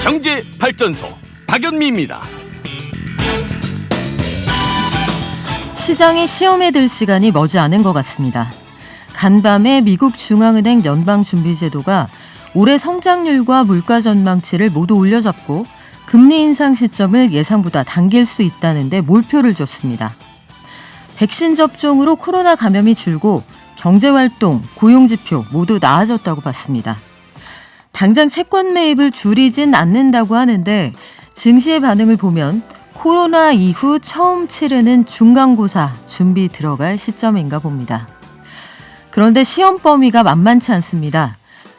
경제발전소 박연미입니다. 시장이 시험에 들 시간이 머지않은 것 같습니다. 간밤에 미국 중앙은행 연방준비제도가 올해 성장률과 물가 전망치를 모두 올려잡고 금리 인상 시점을 예상보다 당길 수 있다는데 몰표를 줬습니다. 백신 접종으로 코로나 감염이 줄고 경제활동, 고용지표 모두 나아졌다고 봤습니다. 당장 채권 매입을 줄이진 않는다고 하는데 증시의 반응을 보면 코로나 이후 처음 치르는 중간고사 준비 들어갈 시점인가 봅니다. 그런데 시험 범위가 만만치 않습니다.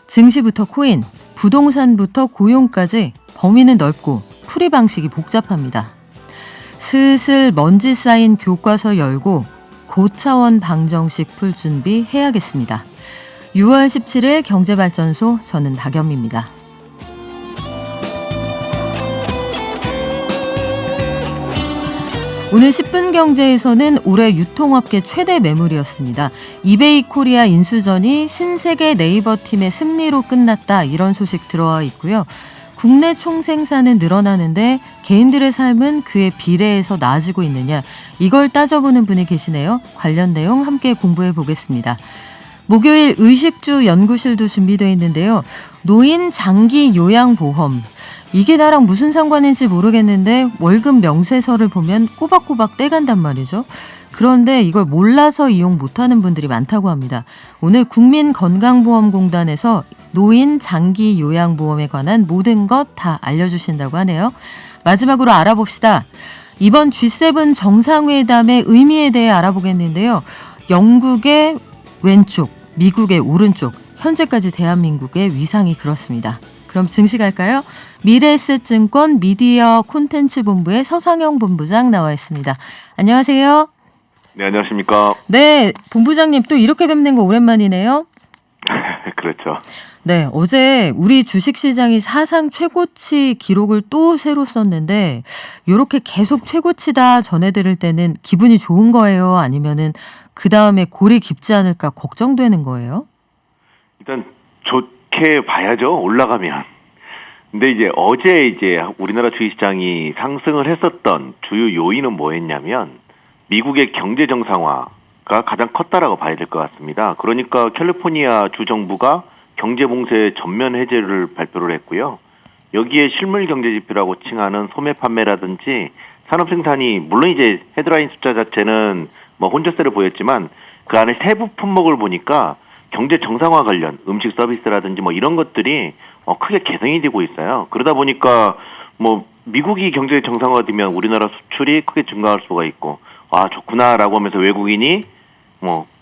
증시부터 코인, 부동산부터 고용까지 범위는 넓고 풀이 방식이 복잡합니다. 슬슬 먼지 쌓인 교과서 열고 고차원 방정식 풀 준비 해야겠습니다. 6월 17일 경제발전소, 저는 박연미입니다. 오늘 10분 경제에서는 올해 유통업계 최대 매물이었습니다. 이베이 코리아 인수전이 신세계 네이버 팀의 승리로 끝났다, 이런 소식 들어와 있고요. 국내 총생산은 늘어나는데 개인들의 삶은 그에 비례해서 나아지고 있느냐, 이걸 따져보는 분이 계시네요. 관련 내용 함께 공부해 보겠습니다. 목요일 의식주 연구실도 준비되어 있는데요. 노인 장기 요양보험, 이게 나랑 무슨 상관인지 모르겠는데 월급 명세서를 보면 꼬박꼬박 떼간단 말이죠. 그런데 이걸 몰라서 이용 못하는 분들이 많다고 합니다. 오늘 국민건강보험공단에서 노인 장기 요양보험에 관한 모든 것 다 알려주신다고 하네요. 마지막으로 알아봅시다. 이번 G7 정상회담의 의미에 대해 알아보겠는데요. 영국의 왼쪽, 미국의 오른쪽, 현재까지 대한민국의 위상이 그렇습니다. 그럼 증시 갈까요? 미래에셋증권 미디어 콘텐츠 본부의 서상영 본부장 나와 있습니다. 안녕하세요. 네, 안녕하십니까. 네, 본부장님 또 이렇게 뵙는 거 오랜만이네요. 그렇죠. 네, 어제 우리 주식시장이 사상 최고치 기록을 또 새로 썼는데 이렇게 계속 최고치다 전해드릴 때는 기분이 좋은 거예요? 아니면은 그 다음에 골이 깊지 않을까 걱정되는 거예요? 일단 좋게 봐야죠. 올라가면. 근데 어제 우리나라 주식시장이 상승을 했었던 주요 요인은 뭐였냐면 미국의 경제 정상화가 가장 컸다라고 봐야 될 것 같습니다. 그러니까 캘리포니아 주정부가 경제 봉쇄 전면 해제를 발표를 했고요. 여기에 실물 경제 지표라고 칭하는 소매 판매라든지 산업 생산이, 물론 헤드라인 숫자 자체는 혼조세를 보였지만 그 안에 세부 품목을 보니까 경제 정상화 관련 음식 서비스라든지 이런 것들이 크게 개선이 되고 있어요. 그러다 보니까 미국이 경제 정상화되면 우리나라 수출이 크게 증가할 수가 있고, 아 좋구나라고 하면서 외국인이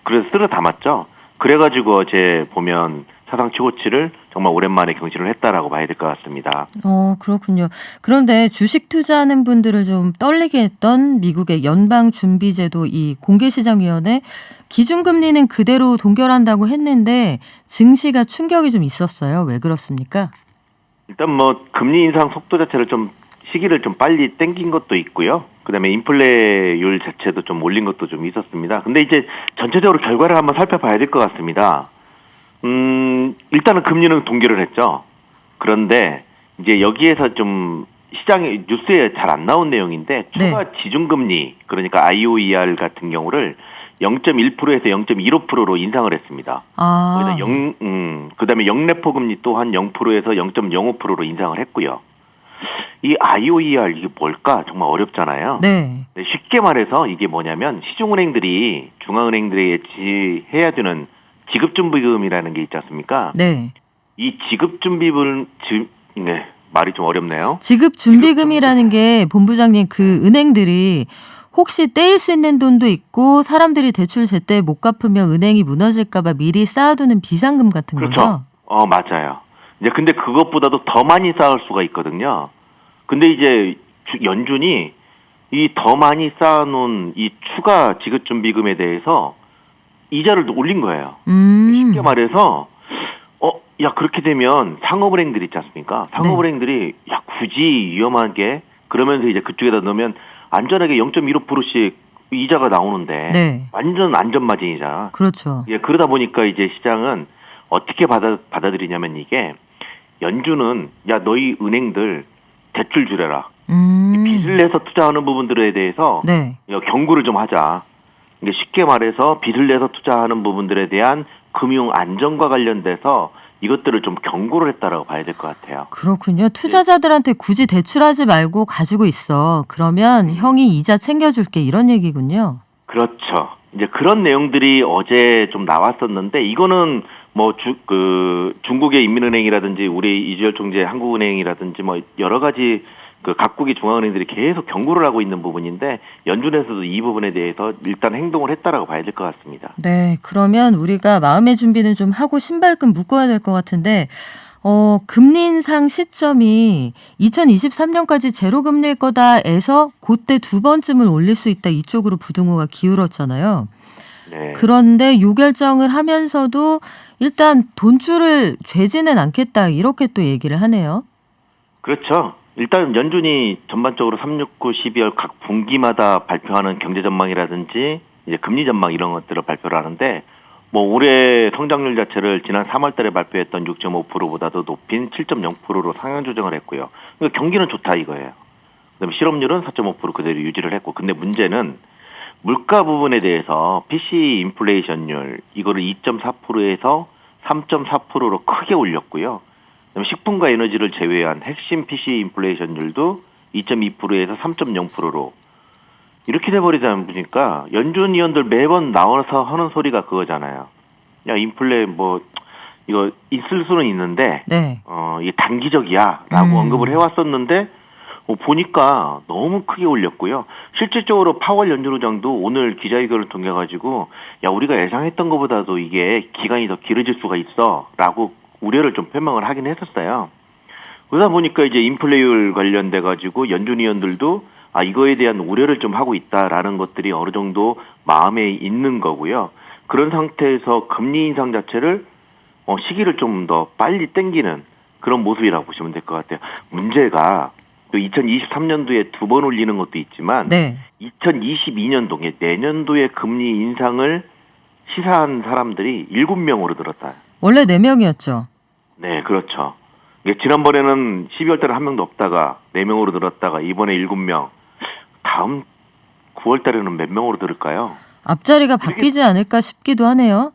그래서 쓸어 담았죠. 그래가지고 어제 보면 사상 최고치를 정말 오랜만에 경신을 했다라고 봐야 될 것 같습니다. 그렇군요. 그런데 주식 투자하는 분들을 좀 떨리게 했던 미국의 연방준비제도 이 공개시장위원회, 기준금리는 그대로 동결한다고 했는데 증시가 충격이 좀 있었어요. 왜 그렇습니까? 일단 금리 인상 속도 자체를 시기를 좀 빨리 땡긴 것도 있고요. 그다음에 인플레율 자체도 좀 올린 것도 좀 있었습니다. 근데 전체적으로 결과를 한번 살펴봐야 될 것 같습니다. 일단은 금리는 동결을 했죠. 그런데 여기에서 좀 시장의 뉴스에 잘 안 나온 내용인데 추가 지중금리, 그러니까 IOER 같은 경우를 0.1%에서 0.15%로 인상을 했습니다. 그다음에 영래포 금리 또한 0%에서 0.05%로 인상을 했고요. 이 IOER 이게 뭘까? 정말 어렵잖아요. 네. 쉽게 말해서 이게 뭐냐면 시중은행들이 중앙은행들에 지해야 되는 지급준비금이라는 게 있지 않습니까? 네. 이 지급준비금, 말이 좀 어렵네요. 지급준비금이라는 게 본부장님, 그 은행들이 혹시 떼일 수 있는 돈도 있고 사람들이 대출 제때 못 갚으면 은행이 무너질까봐 미리 쌓아두는 비상금 같은 거죠? 그렇죠. 맞아요. 근데 그것보다도 더 많이 쌓을 수가 있거든요. 근데 연준이 이 더 많이 쌓아놓은 이 추가 지급준비금에 대해서 이자를 올린 거예요. 쉽게 말해서 그렇게 되면 상업은행들 있지 않습니까? 상업은행들이 굳이 위험하게 그러면서 그쪽에다 넣으면 안전하게 0.15%씩 이자가 나오는데 완전 안전마진이자. 그렇죠. 그러다 보니까 시장은 어떻게 받아들이냐면 이게 연준은 야 너희 은행들 대출 줄여라. 빚을 내서 투자하는 부분들에 대해서 네. 경고를 좀 하자. 이게 쉽게 말해서 빚을 내서 투자하는 부분들에 대한 금융 안정과 관련돼서 이것들을 좀 경고를 했다라고 봐야 될 것 같아요. 그렇군요. 투자자들한테 굳이 대출하지 말고 가지고 있어. 그러면 형이 이자 챙겨줄게 이런 얘기군요. 그렇죠. 이제 그런 내용들이 어제 좀 나왔었는데 이거는 뭐 중국의 인민은행이라든지 우리 이주열 총재 한국은행이라든지 뭐 여러 가지 그 각국의 중앙은행들이 계속 경고를 하고 있는 부분인데 연준에서도 이 부분에 대해서 일단 행동을 했다라고 봐야 될 것 같습니다. 네, 그러면 우리가 마음의 준비는 좀 하고 신발끈 묶어야 될 것 같은데 금리 인상 시점이 2023년까지 제로 금리일 거다에서 그때 두 번쯤은 올릴 수 있다 이쪽으로 부등호가 기울었잖아요. 네. 그런데 요 결정을 하면서도 일단 돈줄을 죄지는 않겠다 이렇게 또 얘기를 하네요. 그렇죠. 일단 연준이 전반적으로 3, 6, 9, 12월 각 분기마다 발표하는 경제 전망이라든지 이제 금리 전망 이런 것들을 발표를 하는데 뭐 올해 성장률 자체를 지난 3월 달에 발표했던 6.5%보다도 높인 7.0%로 상향 조정을 했고요. 그러니까 경기는 좋다 이거예요. 그다음에 실업률은 4.5% 그대로 유지를 했고 근데 문제는 물가 부분에 대해서 PC 인플레이션율 이거를 2.4%에서 3.4%로 크게 올렸고요. 그다음에 식품과 에너지를 제외한 핵심 PC 인플레이션율도 2.2%에서 3.0%로 이렇게 돼버리다 보니까 연준 위원들 매번 나와서 하는 소리가 그거잖아요. 야 인플레 뭐 이거 있을 수는 있는데 네. 이게 단기적이야라고 언급을 해왔었는데 보니까 너무 크게 올렸고요. 실질적으로 파월 연준 의장도 오늘 기자회견을 통해 가지고 야 우리가 예상했던 것보다도 이게 기간이 더 길어질 수가 있어라고 우려를 좀 표명을 하긴 했었어요. 그러다 보니까 이제 인플레이율 관련돼 가지고 연준 위원들도 이거에 대한 우려를 좀 하고 있다라는 것들이 어느 정도 마음에 있는 거고요. 그런 상태에서 금리 인상 자체를 시기를 좀 더 빨리 땡기는 그런 모습이라고 보시면 될 것 같아요. 문제가 또 2023년도에 두 번 올리는 것도 있지만 네. 2022년도에 내년도에 금리 인상을 시사한 사람들이 7명으로 늘었다. 원래 4명이었죠. 네, 그렇죠. 지난번에는 12월 달에 한 명도 없다가 4명으로 늘었다가 이번에 7명. 다음 9월 달에는 몇 명으로 늘을까요? 앞자리가 바뀌지 않을까 싶기도 하네요.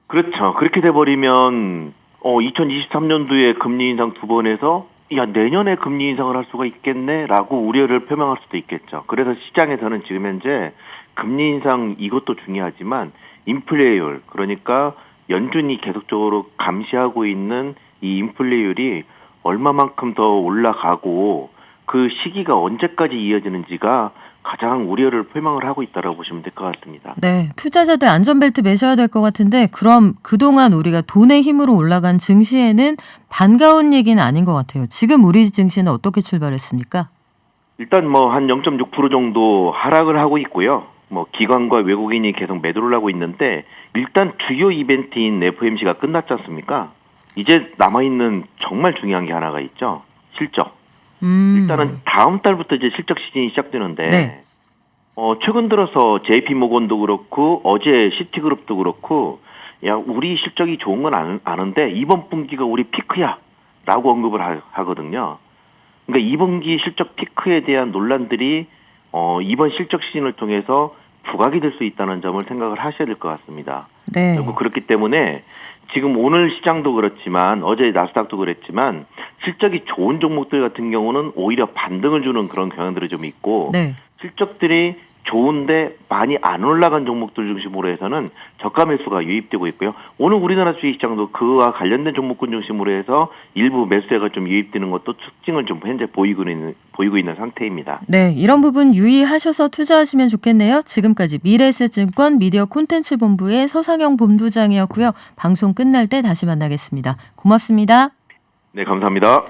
그렇죠. 그렇게 돼버리면 2023년도에 금리 인상 두 번 해서 야 내년에 금리 인상을 할 수가 있겠네라고 우려를 표명할 수도 있겠죠. 그래서 시장에서는 지금 현재 금리 인상 이것도 중요하지만 인플레이율 그러니까 연준이 계속적으로 감시하고 있는 이 인플레이율이 얼마만큼 더 올라가고 그 시기가 언제까지 이어지는지가 가장 우려를 표명을 하고 있다고 보시면 될 것 같습니다. 네, 투자자들 안전벨트 매셔야 될 것 같은데 그럼 그동안 우리가 돈의 힘으로 올라간 증시에는 반가운 얘기는 아닌 것 같아요. 지금 우리 증시는 어떻게 출발했습니까? 일단 뭐 한 0.6% 정도 하락을 하고 있고요. 뭐 기관과 외국인이 계속 매도를 하고 있는데 일단 주요 이벤트인 FOMC가 끝났지 않습니까? 이제 남아있는 정말 중요한 게 하나가 있죠. 실적. 일단은 다음 달부터 이제 실적 시즌이 시작되는데 네. 최근 들어서 JP모건도 그렇고 어제 시티그룹도 그렇고 야 우리 실적이 좋은 건 아는데 이번 분기가 우리 피크야라고 언급을 하거든요. 그러니까 이번 분기 실적 피크에 대한 논란들이 이번 실적 시즌을 통해서 부각이 될 수 있다는 점을 생각을 하셔야 될 것 같습니다. 네. 그리고 그렇기 때문에 지금 오늘 시장도 그렇지만 어제 나스닥도 그랬지만 실적이 좋은 종목들 같은 경우는 오히려 반등을 주는 그런 경향들이 좀 있고 네. 실적들이 좋은데 많이 안 올라간 종목들 중심으로 해서는 저가 매수가 유입되고 있고요. 오늘 우리나라 주식시장도 그와 관련된 종목군 중심으로 해서 일부 매수세가 좀 유입되는 것도 특징을 좀 현재 보이고 있는 상태입니다. 네, 이런 부분 유의하셔서 투자하시면 좋겠네요. 지금까지 미래에셋증권 미디어 콘텐츠 본부의 서상영 본부장이었고요. 방송 끝날 때 다시 만나겠습니다. 고맙습니다. 네, 감사합니다.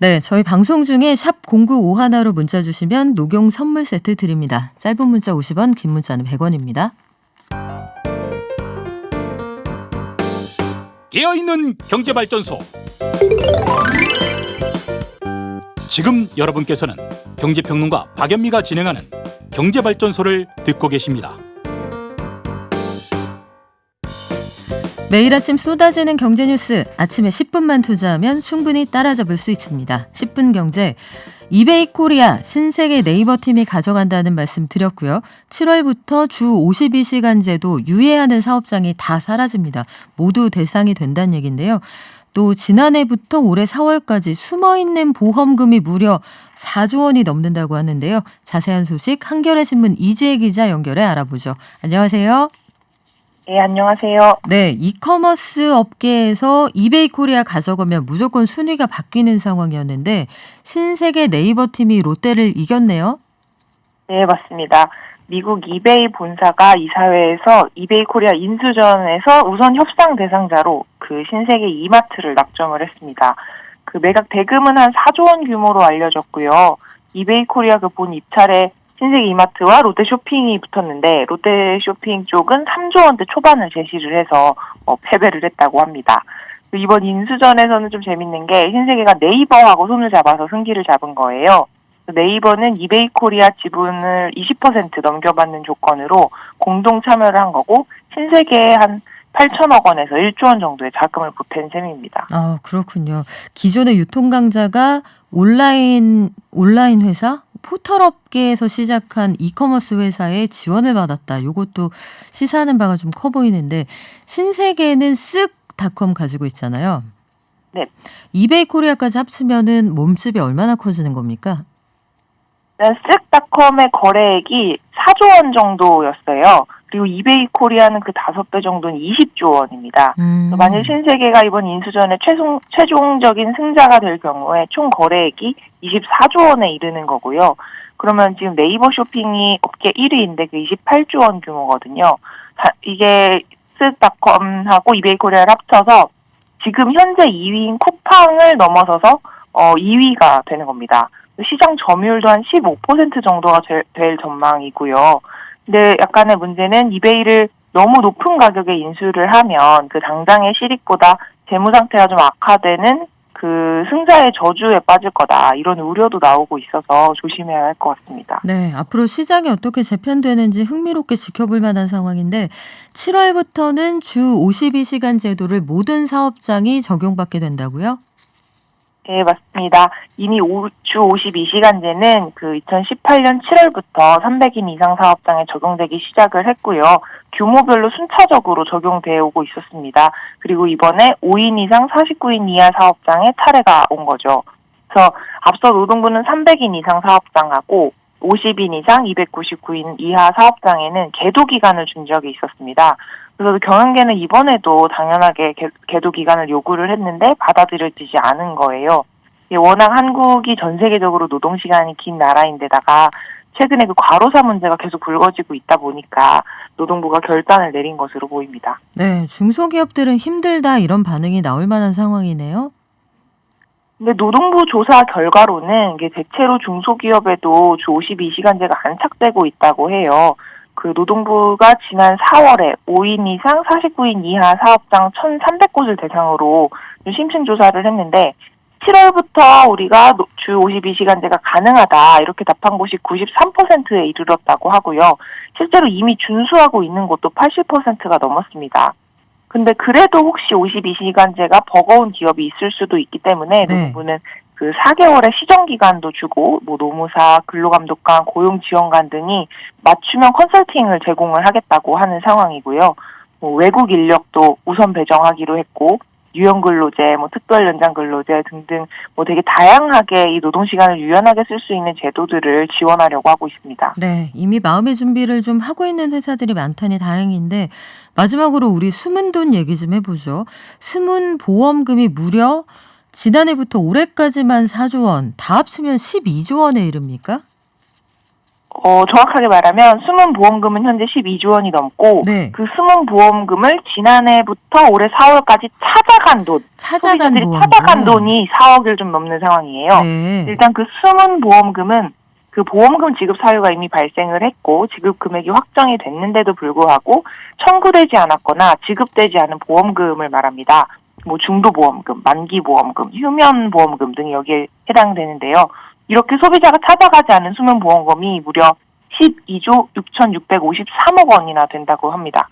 네, 저희 방송 중에 샵 0951로 문자 주시면 녹용 선물 세트 드립니다. 짧은 문자 50원, 긴 문자는 100원입니다. 깨어있는 경제발전소. 지금 여러분께서는 경제평론가 박연미가 진행하는 경제발전소를 듣고 계십니다. 매일 아침 쏟아지는 경제 뉴스, 아침에 10분만 투자하면 충분히 따라잡을 수 있습니다. 10분 경제. 이베이 코리아 신세계 네이버 팀이 가져간다는 말씀 드렸고요. 7월부터 주 52시간 제도 유예하는 사업장이 다 사라집니다. 모두 대상이 된다는 얘기인데요. 또 지난해부터 올해 4월까지 숨어있는 보험금이 무려 4조 원이 넘는다고 하는데요. 자세한 소식 한겨레 신문 이지혜 기자 연결해 알아보죠. 안녕하세요. 네, 안녕하세요. 네, 이커머스 업계에서 이베이 코리아 가져가면 무조건 순위가 바뀌는 상황이었는데 신세계 네이버 팀이 롯데를 이겼네요. 네, 맞습니다. 미국 이베이 본사가 이사회에서 이베이 코리아 인수전에서 우선 협상 대상자로 그 신세계 이마트를 낙점을 했습니다. 그 매각 대금은 한 4조 원 규모로 알려졌고요. 이베이 코리아 그 본 입찰에 신세계 이마트와 롯데쇼핑이 붙었는데 롯데쇼핑 쪽은 3조 원대 초반을 제시를 해서 패배를 했다고 합니다. 이번 인수전에서는 좀 재밌는 게 신세계가 네이버하고 손을 잡아서 승기를 잡은 거예요. 네이버는 이베이 코리아 지분을 20% 넘겨받는 조건으로 공동 참여를 한 거고 신세계에 한 8천억 원에서 1조 원 정도의 자금을 보탠 셈입니다. 아, 그렇군요. 기존의 유통 강자가 온라인 회사? 포털업계에서 시작한 이커머스 회사에 지원을 받았다. 이것도 시사하는 바가 좀 커 보이는데 신세계는 쓱닷컴 가지고 있잖아요. 네. 이베이 코리아까지 합치면은 몸집이 얼마나 커지는 겁니까? 쓱닷컴의 거래액이 4조 원 정도였어요. 그리고 이베이 코리아는 그 5배 정도는 20조 원입니다. 만일 신세계가 이번 인수전에 최종적인 승자가 될 경우에 총 거래액이 24조 원에 이르는 거고요. 그러면 지금 네이버 쇼핑이 업계 1위인데 그 28조 원 규모거든요. 이게 쓱닷컴하고 이베이 코리아를 합쳐서 지금 현재 2위인 쿠팡을 넘어서서 2위가 되는 겁니다. 시장 점유율도 한 15% 정도가 될 전망이고요. 근데 약간의 문제는 이베이를 너무 높은 가격에 인수를 하면 그 당장의 실익보다 재무 상태가 좀 악화되는 그 승자의 저주에 빠질 거다. 이런 우려도 나오고 있어서 조심해야 할 것 같습니다. 네, 앞으로 시장이 어떻게 재편되는지 흥미롭게 지켜볼 만한 상황인데 7월부터는 주 52시간 제도를 모든 사업장이 적용받게 된다고요? 네, 맞습니다. 이미 주 52시간제는 그 2018년 7월부터 300인 이상 사업장에 적용되기 시작을 했고요. 규모별로 순차적으로 적용되어 오고 있었습니다. 그리고 이번에 5인 이상 49인 이하 사업장에 차례가 온 거죠. 그래서 앞서 노동부는 300인 이상 사업장하고 50인 이상 299인 이하 사업장에는 계도 기간을 준 적이 있었습니다. 그래서 경영계는 이번에도 당연하게 계도 기간을 요구를 했는데 받아들여지지 않은 거예요. 워낙 한국이 전 세계적으로 노동시간이 긴 나라인데다가 최근에 그 과로사 문제가 계속 불거지고 있다 보니까 노동부가 결단을 내린 것으로 보입니다. 네, 중소기업들은 힘들다 이런 반응이 나올 만한 상황이네요. 근데 노동부 조사 결과로는 이게 대체로 중소기업에도 주 52시간제가 안착되고 있다고 해요. 그 노동부가 지난 4월에 5인 이상 49인 이하 사업장 1,300곳을 대상으로 심층 조사를 했는데 7월부터 우리가 주 52시간제가 가능하다 이렇게 답한 곳이 93%에 이르렀다고 하고요. 실제로 이미 준수하고 있는 곳도 80%가 넘었습니다. 근데 그래도 혹시 52시간제가 버거운 기업이 있을 수도 있기 때문에 노동부는 그 4개월의 시정기간도 주고 뭐 노무사, 근로감독관, 고용지원관 등이 맞춤형 컨설팅을 제공을 하겠다고 하는 상황이고요. 뭐 외국 인력도 우선 배정하기로 했고 유연근로제, 뭐 특별연장근로제 등등 뭐 되게 다양하게 이 노동시간을 유연하게 쓸 수 있는 제도들을 지원하려고 하고 있습니다. 네, 이미 마음의 준비를 좀 하고 있는 회사들이 많다니 다행인데 마지막으로 우리 숨은 돈 얘기 좀 해보죠. 숨은 보험금이 무려 지난해부터 올해까지만 4조 원, 다 합치면 12조 원에 이릅니까? 정확하게 말하면 숨은 보험금은 현재 12조 원이 넘고 그 숨은 보험금을 지난해부터 올해 4월까지 찾아간 돈이 4억을 좀 넘는 상황이에요. 네. 일단 그 숨은 보험금은 그 보험금 지급 사유가 이미 발생을 했고 지급 금액이 확정이 됐는데도 불구하고 청구되지 않았거나 지급되지 않은 보험금을 말합니다. 뭐 중도보험금, 만기보험금, 휴면보험금 등이 여기에 해당되는데요. 이렇게 소비자가 찾아가지 않은 숨은 보험금이 무려 12조 6,653억 원이나 된다고 합니다.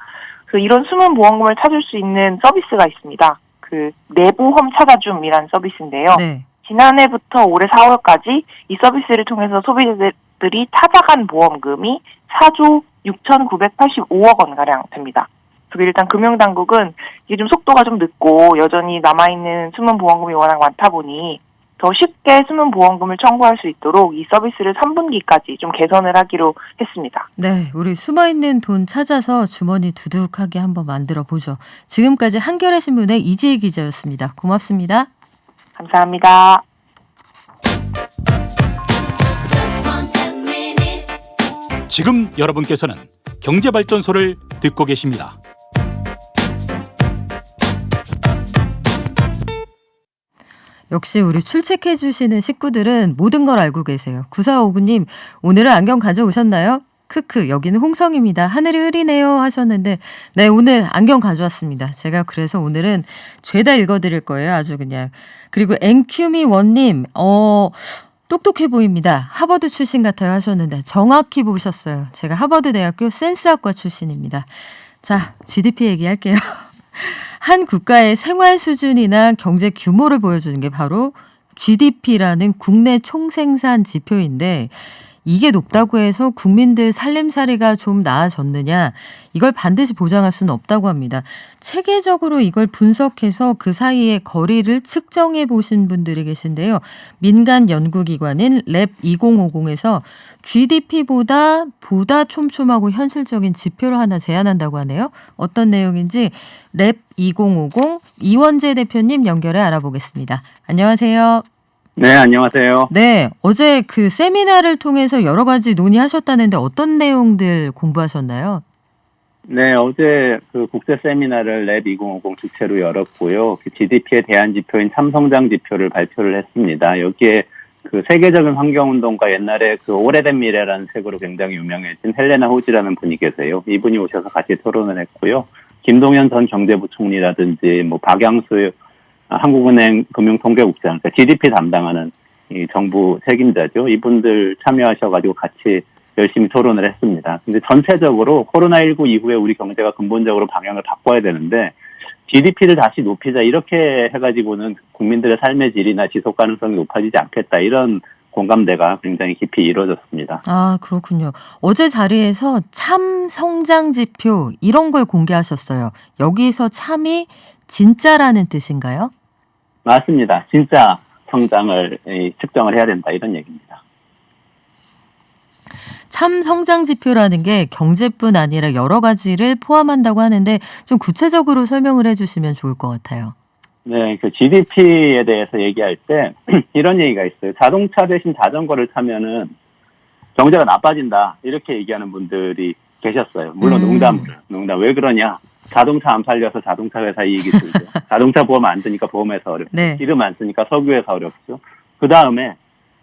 그래서 이런 숨은 보험금을 찾을 수 있는 서비스가 있습니다. 그 내보험 찾아줌이라는 서비스인데요. 네. 지난해부터 올해 4월까지 이 서비스를 통해서 소비자들이 찾아간 보험금이 4조 6,985억 원가량 됩니다. 그래서 일단 금융당국은 이게 좀 속도가 좀 늦고 여전히 남아있는 숨은 보험금이 워낙 많다 보니 더 쉽게 숨은 보험금을 청구할 수 있도록 이 서비스를 3분기까지 좀 개선을 하기로 했습니다. 네, 우리 숨어있는 돈 찾아서 주머니 두둑하게 한번 만들어 보죠. 지금까지 한겨레 신문의 이지혜 기자였습니다. 고맙습니다. 감사합니다. 지금 여러분께서는 경제발전소를 듣고 계십니다. 역시 우리 출첵해 주시는 식구들은 모든 걸 알고 계세요. 9459님, 오늘은 안경 가져오셨나요? 크크, 여기는 홍성입니다. 하늘이 흐리네요 하셨는데, 네, 오늘 안경 가져왔습니다. 제가 그래서 오늘은 죄다 읽어드릴 거예요. 아주 그냥. 그리고 앵큐미원님, 똑똑해 보입니다. 하버드 출신 같아요 하셨는데 정확히 보셨어요. 제가 하버드 대학교 센스학과 출신입니다. 자, GDP 얘기할게요. 한 국가의 생활 수준이나 경제 규모를 보여주는 게 바로 GDP라는 국내 총생산 지표인데 이게 높다고 해서 국민들 살림살이가 좀 나아졌느냐 이걸 반드시 보장할 수는 없다고 합니다. 체계적으로 이걸 분석해서 그 사이의 거리를 측정해 보신 분들이 계신데요. 민간 연구기관인 랩 2050에서 GDP보다 촘촘하고 현실적인 지표를 하나 제안한다고 하네요. 어떤 내용인지 랩 2050 이원재 대표님 연결해 알아보겠습니다. 안녕하세요. 네, 안녕하세요. 네, 어제 그 세미나를 통해서 여러 가지 논의하셨다는데 어떤 내용들 공부하셨나요? 네, 어제 그 국제 세미나를 랩 2050 주최로 열었고요. 그 GDP의 대안 지표인 참성장 지표를 발표를 했습니다. 여기에 그 세계적인 환경운동가 옛날에 그 오래된 미래라는 책으로 굉장히 유명해진 헬레나 호지라는 분이 계세요. 이분이 오셔서 같이 토론을 했고요. 김동연 전 경제부총리라든지 뭐 박양수 한국은행 금융통계국장, 그러니까 GDP 담당하는 이 정부 책임자죠. 이분들 참여하셔가지고 같이 열심히 토론을 했습니다. 근데 전체적으로 코로나19 이후에 우리 경제가 근본적으로 방향을 바꿔야 되는데 GDP를 다시 높이자 이렇게 해가지고는 국민들의 삶의 질이나 지속 가능성이 높아지지 않겠다 이런 공감대가 굉장히 깊이 이루어졌습니다. 아, 그렇군요. 어제 자리에서 참 성장 지표 이런 걸 공개하셨어요. 여기서 참이 진짜라는 뜻인가요? 맞습니다. 진짜 성장을 측정을 해야 된다 이런 얘기입니다. 참 성장 지표라는 게 경제뿐 아니라 여러 가지를 포함한다고 하는데 좀 구체적으로 설명을 해주시면 좋을 것 같아요. 네, 그 GDP에 대해서 얘기할 때 이런 얘기가 있어요. 자동차 대신 자전거를 타면은 경제가 나빠진다 이렇게 얘기하는 분들이 계셨어요. 물론 농담 왜 그러냐? 자동차 안 팔려서 자동차 회사 이익이 들죠. 자동차 보험 안 쓰니까 보험회사 어렵죠. 네. 기름 안 쓰니까 석유회사 어렵죠. 그 다음에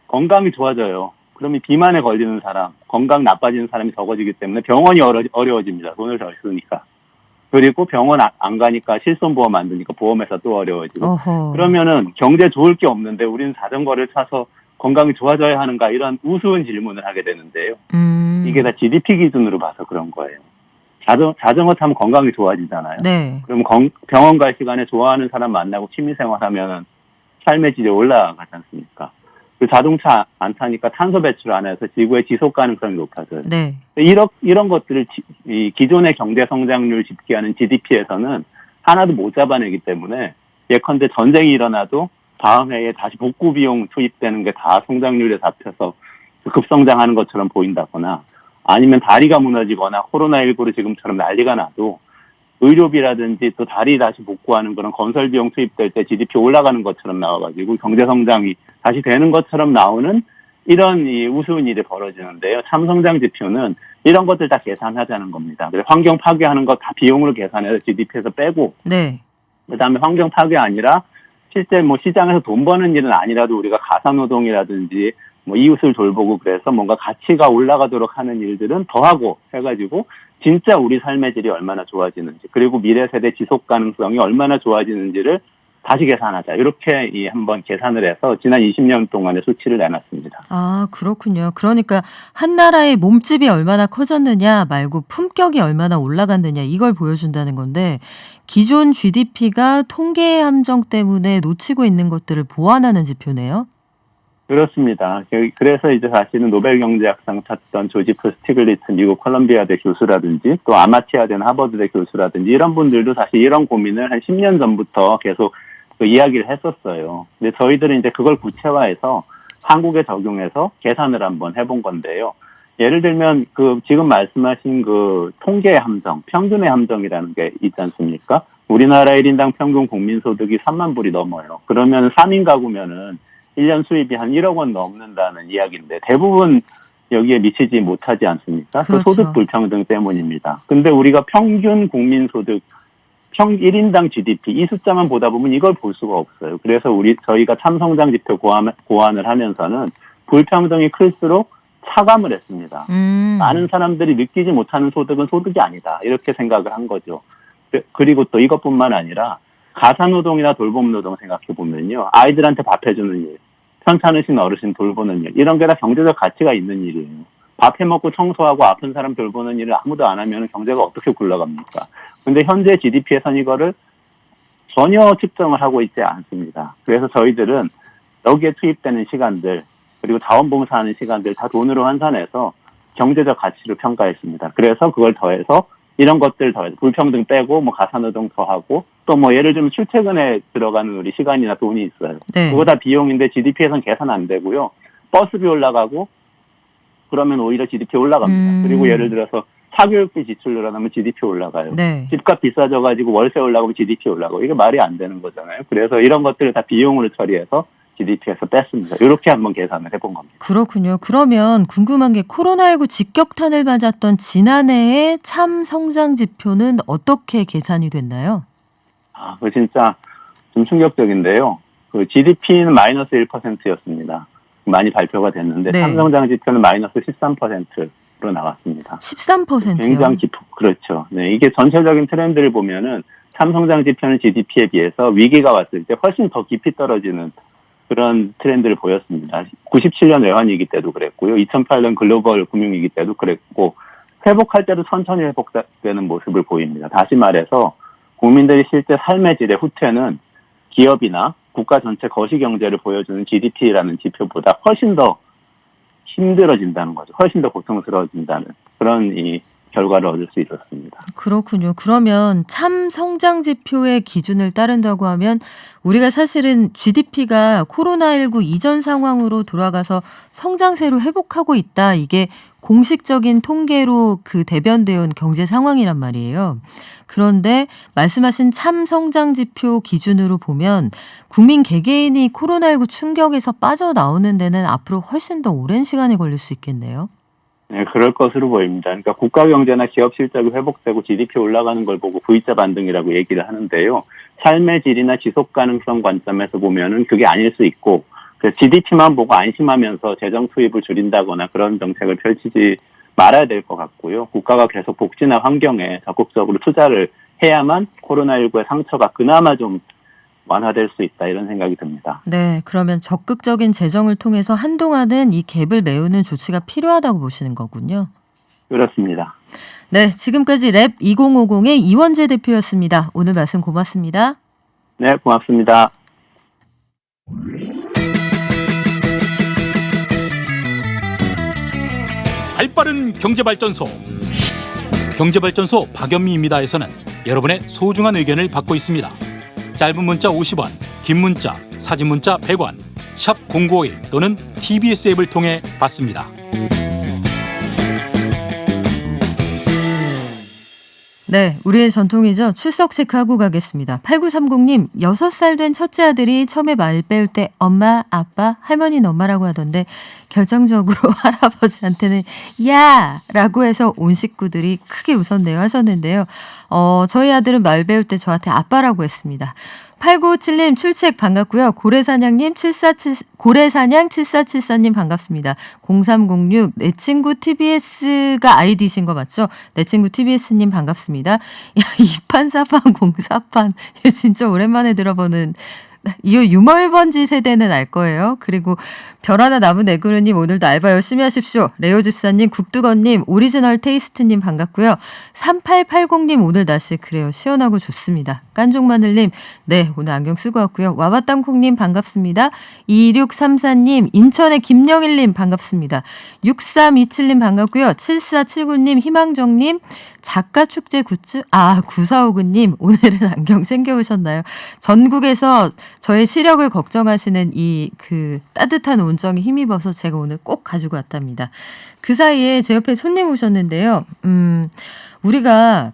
건강이 좋아져요. 그러면 비만에 걸리는 사람, 건강 나빠지는 사람이 적어지기 때문에 병원이 어려워집니다. 돈을 덜 쓰니까. 그리고 병원 안 가니까 실손보험 안 드니까 보험회사 또 어려워지고. 어허. 그러면은 경제 좋을 게 없는데 우리는 자전거를 타서 건강이 좋아져야 하는가 이런 우스운 질문을 하게 되는데요. 이게 다 GDP 기준으로 봐서 그런 거예요. 자전거 타면 건강이 좋아지잖아요. 네. 그럼 병원 갈 시간에 좋아하는 사람 만나고 취미생활하면 삶의 질이 올라가지 않습니까? 그 자동차 안 타니까 탄소 배출 안 해서 지구의 지속 가능성이 높아져요. 네. 이런 것들을 이 기존의 경제 성장률 집계하는 GDP에서는 하나도 못 잡아내기 때문에 예컨대 전쟁이 일어나도 다음 해에 다시 복구 비용 투입되는 게 다 성장률에 잡혀서 급성장하는 것처럼 보인다거나 아니면 다리가 무너지거나 코로나19로 지금처럼 난리가 나도 의료비라든지 또 다리 다시 복구하는 그런 건설 비용 투입될 때 GDP 올라가는 것처럼 나와가지고 경제 성장이 다시 되는 것처럼 나오는 이런 이 우스운 일이 벌어지는데요. 참성장 지표는 이런 것들 다 계산하자는 겁니다. 그래서 환경 파괴하는 거 다 비용으로 계산해서 GDP에서 빼고 네. 그다음에 환경 파괴 아니라 실제 뭐 시장에서 돈 버는 일은 아니라도 우리가 가사노동이라든지 뭐 이웃을 돌보고 그래서 뭔가 가치가 올라가도록 하는 일들은 더 하고 해가지고 진짜 우리 삶의 질이 얼마나 좋아지는지 그리고 미래 세대 지속 가능성이 얼마나 좋아지는지를 다시 계산하자. 이렇게 한번 계산을 해서 지난 20년 동안의 수치를 내놨습니다. 아, 그렇군요. 그러니까 한 나라의 몸집이 얼마나 커졌느냐 말고 품격이 얼마나 올라갔느냐 이걸 보여준다는 건데 기존 GDP가 통계의 함정 때문에 놓치고 있는 것들을 보완하는 지표네요. 그렇습니다. 그래서 이제 사실은 노벨 경제학상 탔던 조지프 스티글리츠 미국 콜럼비아대 교수라든지 또 아마티아대 하버드대 교수라든지 이런 분들도 사실 이런 고민을 한 10년 전부터 계속 그 이야기를 했었어요. 근데 저희들은 이제 그걸 구체화해서 한국에 적용해서 계산을 한번 해본 건데요. 예를 들면 그 지금 말씀하신 그 통계의 함정, 평균의 함정이라는 게 있지 않습니까? 우리나라 1인당 평균 국민소득이 3만 불이 넘어요. 그러면 3인 가구면은 1년 수입이 한 1억 원 넘는다는 이야기인데 대부분 여기에 미치지 못하지 않습니까? 그렇죠. 그 소득 불평등 때문입니다. 근데 우리가 평균 국민소득 1인당 GDP 이 숫자만 보다 보면 이걸 볼 수가 없어요. 그래서 저희가 참성장 지표 고안을 하면서는 불평등이 클수록 차감을 했습니다. 많은 사람들이 느끼지 못하는 소득은 소득이 아니다. 이렇게 생각을 한 거죠. 그리고 또 이것뿐만 아니라 가사노동이나 돌봄노동 생각해보면요. 아이들한테 밥 해주는 일, 편찮으신 어르신 돌보는 일, 이런 게 다 경제적 가치가 있는 일이에요. 밥 해먹고 청소하고 아픈 사람 돌보는 일을 아무도 안 하면 경제가 어떻게 굴러갑니까? 근데 현재 GDP에서는 이거를 전혀 측정을 하고 있지 않습니다. 그래서 저희들은 여기에 투입되는 시간들, 그리고 자원봉사하는 시간들 다 돈으로 환산해서 경제적 가치를 평가했습니다. 그래서 그걸 더해서 이런 것들 더해서 불평등 빼고 뭐 가사노동 더하고 또 뭐 예를 들면 출퇴근에 들어가는 우리 시간이나 돈이 있어요. 네. 그거 다 비용인데 GDP에서는 계산 안 되고요. 버스비 올라가고 그러면 오히려 GDP 올라갑니다. 그리고 예를 들어서 사교육비 지출 늘어나면 GDP 올라가요. 네. 집값 비싸져가지고 월세 올라가면 GDP 올라가고 이게 말이 안 되는 거잖아요. 그래서 이런 것들을 다 비용으로 처리해서 GDP에서 뺐습니다. 이렇게 한번 계산을 해본 겁니다. 그렇군요. 그러면 궁금한 게 코로나19 직격탄을 맞았던 지난해의 참 성장 지표는 어떻게 계산이 됐나요? 그거 진짜 좀 충격적인데요. 그 GDP는 마이너스 1%였습니다. 많이 발표가 됐는데 네. 참성장 지표는 마이너스 13%로 나왔습니다. 13%요? 굉장히 그렇죠. 네, 이게 전체적인 트렌드를 보면은 참성장 지표는 GDP에 비해서 위기가 왔을 때 훨씬 더 깊이 떨어지는 그런 트렌드를 보였습니다. 97년 외환위기 때도 그랬고요. 2008년 글로벌 금융위기 때도 그랬고 회복할 때도 천천히 회복되는 모습을 보입니다. 다시 말해서 국민들이 실제 삶의 질의 후퇴는 기업이나 국가 전체 거시경제를 보여주는 GDP라는 지표보다 훨씬 더 힘들어진다는 거죠. 훨씬 더 고통스러워진다는 그런 이 결과를 얻을 수 있었습니다. 그렇군요. 그러면 참 성장 지표의 기준을 따른다고 하면 우리가 사실은 GDP가 코로나19 이전 상황으로 돌아가서 성장세로 회복하고 있다. 이게 공식적인 통계로 그 대변되어 온 경제 상황이란 말이에요. 그런데 말씀하신 참 성장 지표 기준으로 보면 국민 개개인이 코로나19 충격에서 빠져나오는 데는 앞으로 훨씬 더 오랜 시간이 걸릴 수 있겠네요. 네, 그럴 것으로 보입니다. 그러니까 국가 경제나 기업 실적이 회복되고 GDP 올라가는 걸 보고 V자 반등이라고 얘기를 하는데요. 삶의 질이나 지속 가능성 관점에서 보면은 그게 아닐 수 있고, 그래서 GDP만 보고 안심하면서 재정 투입을 줄인다거나 그런 정책을 펼치지 말아야 될 것 같고요. 국가가 계속 복지나 환경에 적극적으로 투자를 해야만 코로나19의 상처가 그나마 좀 완화될 수 있다 이런 생각이 듭니다. 네, 그러면 적극적인 재정을 통해서 한동안은 이 갭을 메우는 조치가 필요하다고 보시는 거군요. 그렇습니다. 네, 지금까지 랩 2050의 이원재 대표였습니다. 오늘 말씀 고맙습니다. 네, 고맙습니다. 발빠른 경제발전소 경제발전소 박연미입니다에서는 여러분의 소중한 의견을 받고 있습니다. 짧은 문자 50원, 긴 문자, 사진 문자 100원, 샵 0951 또는 TBS 앱을 통해 받습니다. 네, 우리의 전통이죠. 출석 체크하고 가겠습니다. 8930님, 6살 된 첫째 아들이 처음에 말 배울 때 엄마, 아빠, 할머니는 엄마라고 하던데 결정적으로 할아버지한테는 야! 라고 해서 온 식구들이 크게 웃었네요 하셨는데요. 저희 아들은 말 배울 때 저한테 아빠라고 했습니다. 8957님 출첵 반갑고요. 고래사냥님 7474님 반갑습니다. 0306 내 친구 TBS가 아이디신 거 맞죠? 내 친구 TBS님 반갑습니다. 야, 2판 4판 04판 이거 진짜 오랜만에 들어보는 이 유멀번지 세대는 알 거예요. 그리고 별 하나 남은 애그루님 오늘도 알바 열심히 하십시오. 레오 집사님, 국두건님, 오리지널 테이스트님 반갑고요. 3880님 오늘 날씨 그래요. 시원하고 좋습니다. 깐종마늘님 네 오늘 안경 쓰고 왔고요. 와바땅콩님 반갑습니다. 2634님 인천의 김영일님 반갑습니다. 6327님 반갑고요. 7479님 희망정님 작가축제 굿즈 9459님 오늘은 안경 챙겨오셨나요? 전국에서 저의 시력을 걱정하시는 이 그 따뜻한 온정에 힘입어서 제가 오늘 꼭 가지고 왔답니다. 그 사이에 제 옆에 손님 오셨는데요. 우리가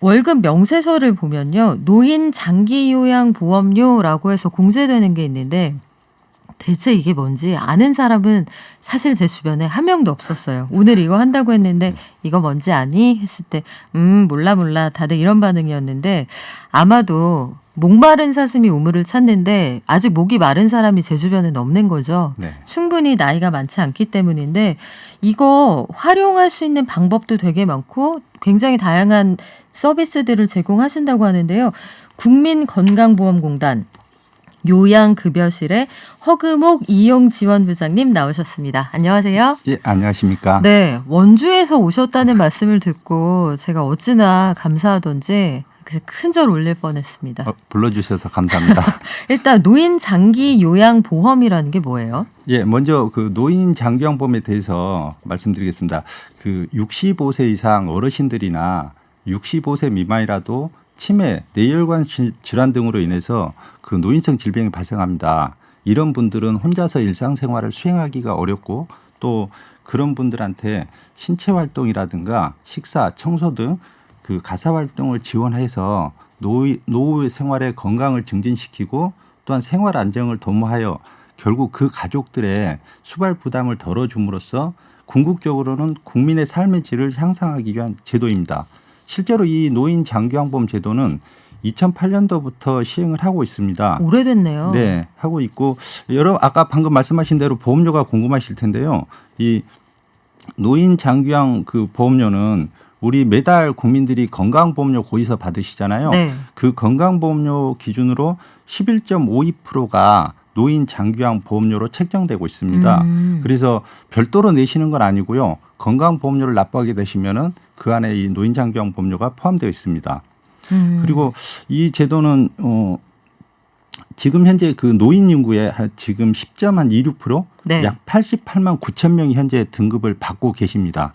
월급 명세서를 보면요. 노인 장기 요양 보험료라고 해서 공제되는 게 있는데 대체 이게 뭔지 아는 사람은 사실 제 주변에 한 명도 없었어요. 오늘 이거 한다고 했는데 이거 뭔지 아니? 했을 때 몰라 다들 이런 반응이었는데 아마도 목마른 사슴이 우물을 찾는데 아직 목이 마른 사람이 제 주변에는 없는 거죠. 네. 충분히 나이가 많지 않기 때문인데 이거 활용할 수 있는 방법도 되게 많고 굉장히 다양한 서비스들을 제공하신다고 하는데요. 국민건강보험공단 요양급여실의 허금옥 이용지원부장님 나오셨습니다. 안녕하세요. 예, 안녕하십니까. 네, 원주에서 오셨다는 말씀을 듣고 제가 어찌나 감사하던지 큰절 올릴 뻔했습니다. 불러주셔서 감사합니다. 일단 노인 장기 요양 보험이라는 게 뭐예요? 예, 먼저 그 노인 장기요양보험에 대해서 말씀드리겠습니다. 그 65세 이상 어르신들이나 65세 미만이라도 치매, 뇌혈관 질환 등으로 인해서 그 노인성 질병이 발생합니다. 이런 분들은 혼자서 일상생활을 수행하기가 어렵고 또 그런 분들한테 신체 활동이라든가 식사, 청소 등 그 가사 활동을 지원해서 노후의 생활의 건강을 증진시키고 또한 생활 안정을 도모하여 결국 그 가족들의 수발 부담을 덜어줌으로써 궁극적으로는 국민의 삶의 질을 향상하기 위한 제도입니다. 실제로 이 노인 장기요양보험 제도는 2008년도부터 시행을 하고 있습니다. 오래됐네요. 네, 하고 있고 아까 방금 말씀하신 대로 보험료가 궁금하실 텐데요. 이 노인 장기요양 그 보험료는 우리 매달 국민들이 건강보험료 고의서 받으시잖아요. 네. 그 건강보험료 기준으로 11.52%가 노인 장기요양 보험료로 책정되고 있습니다. 그래서 별도로 내시는 건 아니고요. 건강보험료를 납부하게 되시면은 그 안에 이 노인 장기요양 보험료가 포함되어 있습니다. 그리고 이 제도는 지금 현재 그 노인 인구의 지금 10.26% 네. 약 88만 9천 명이 현재 등급을 받고 계십니다.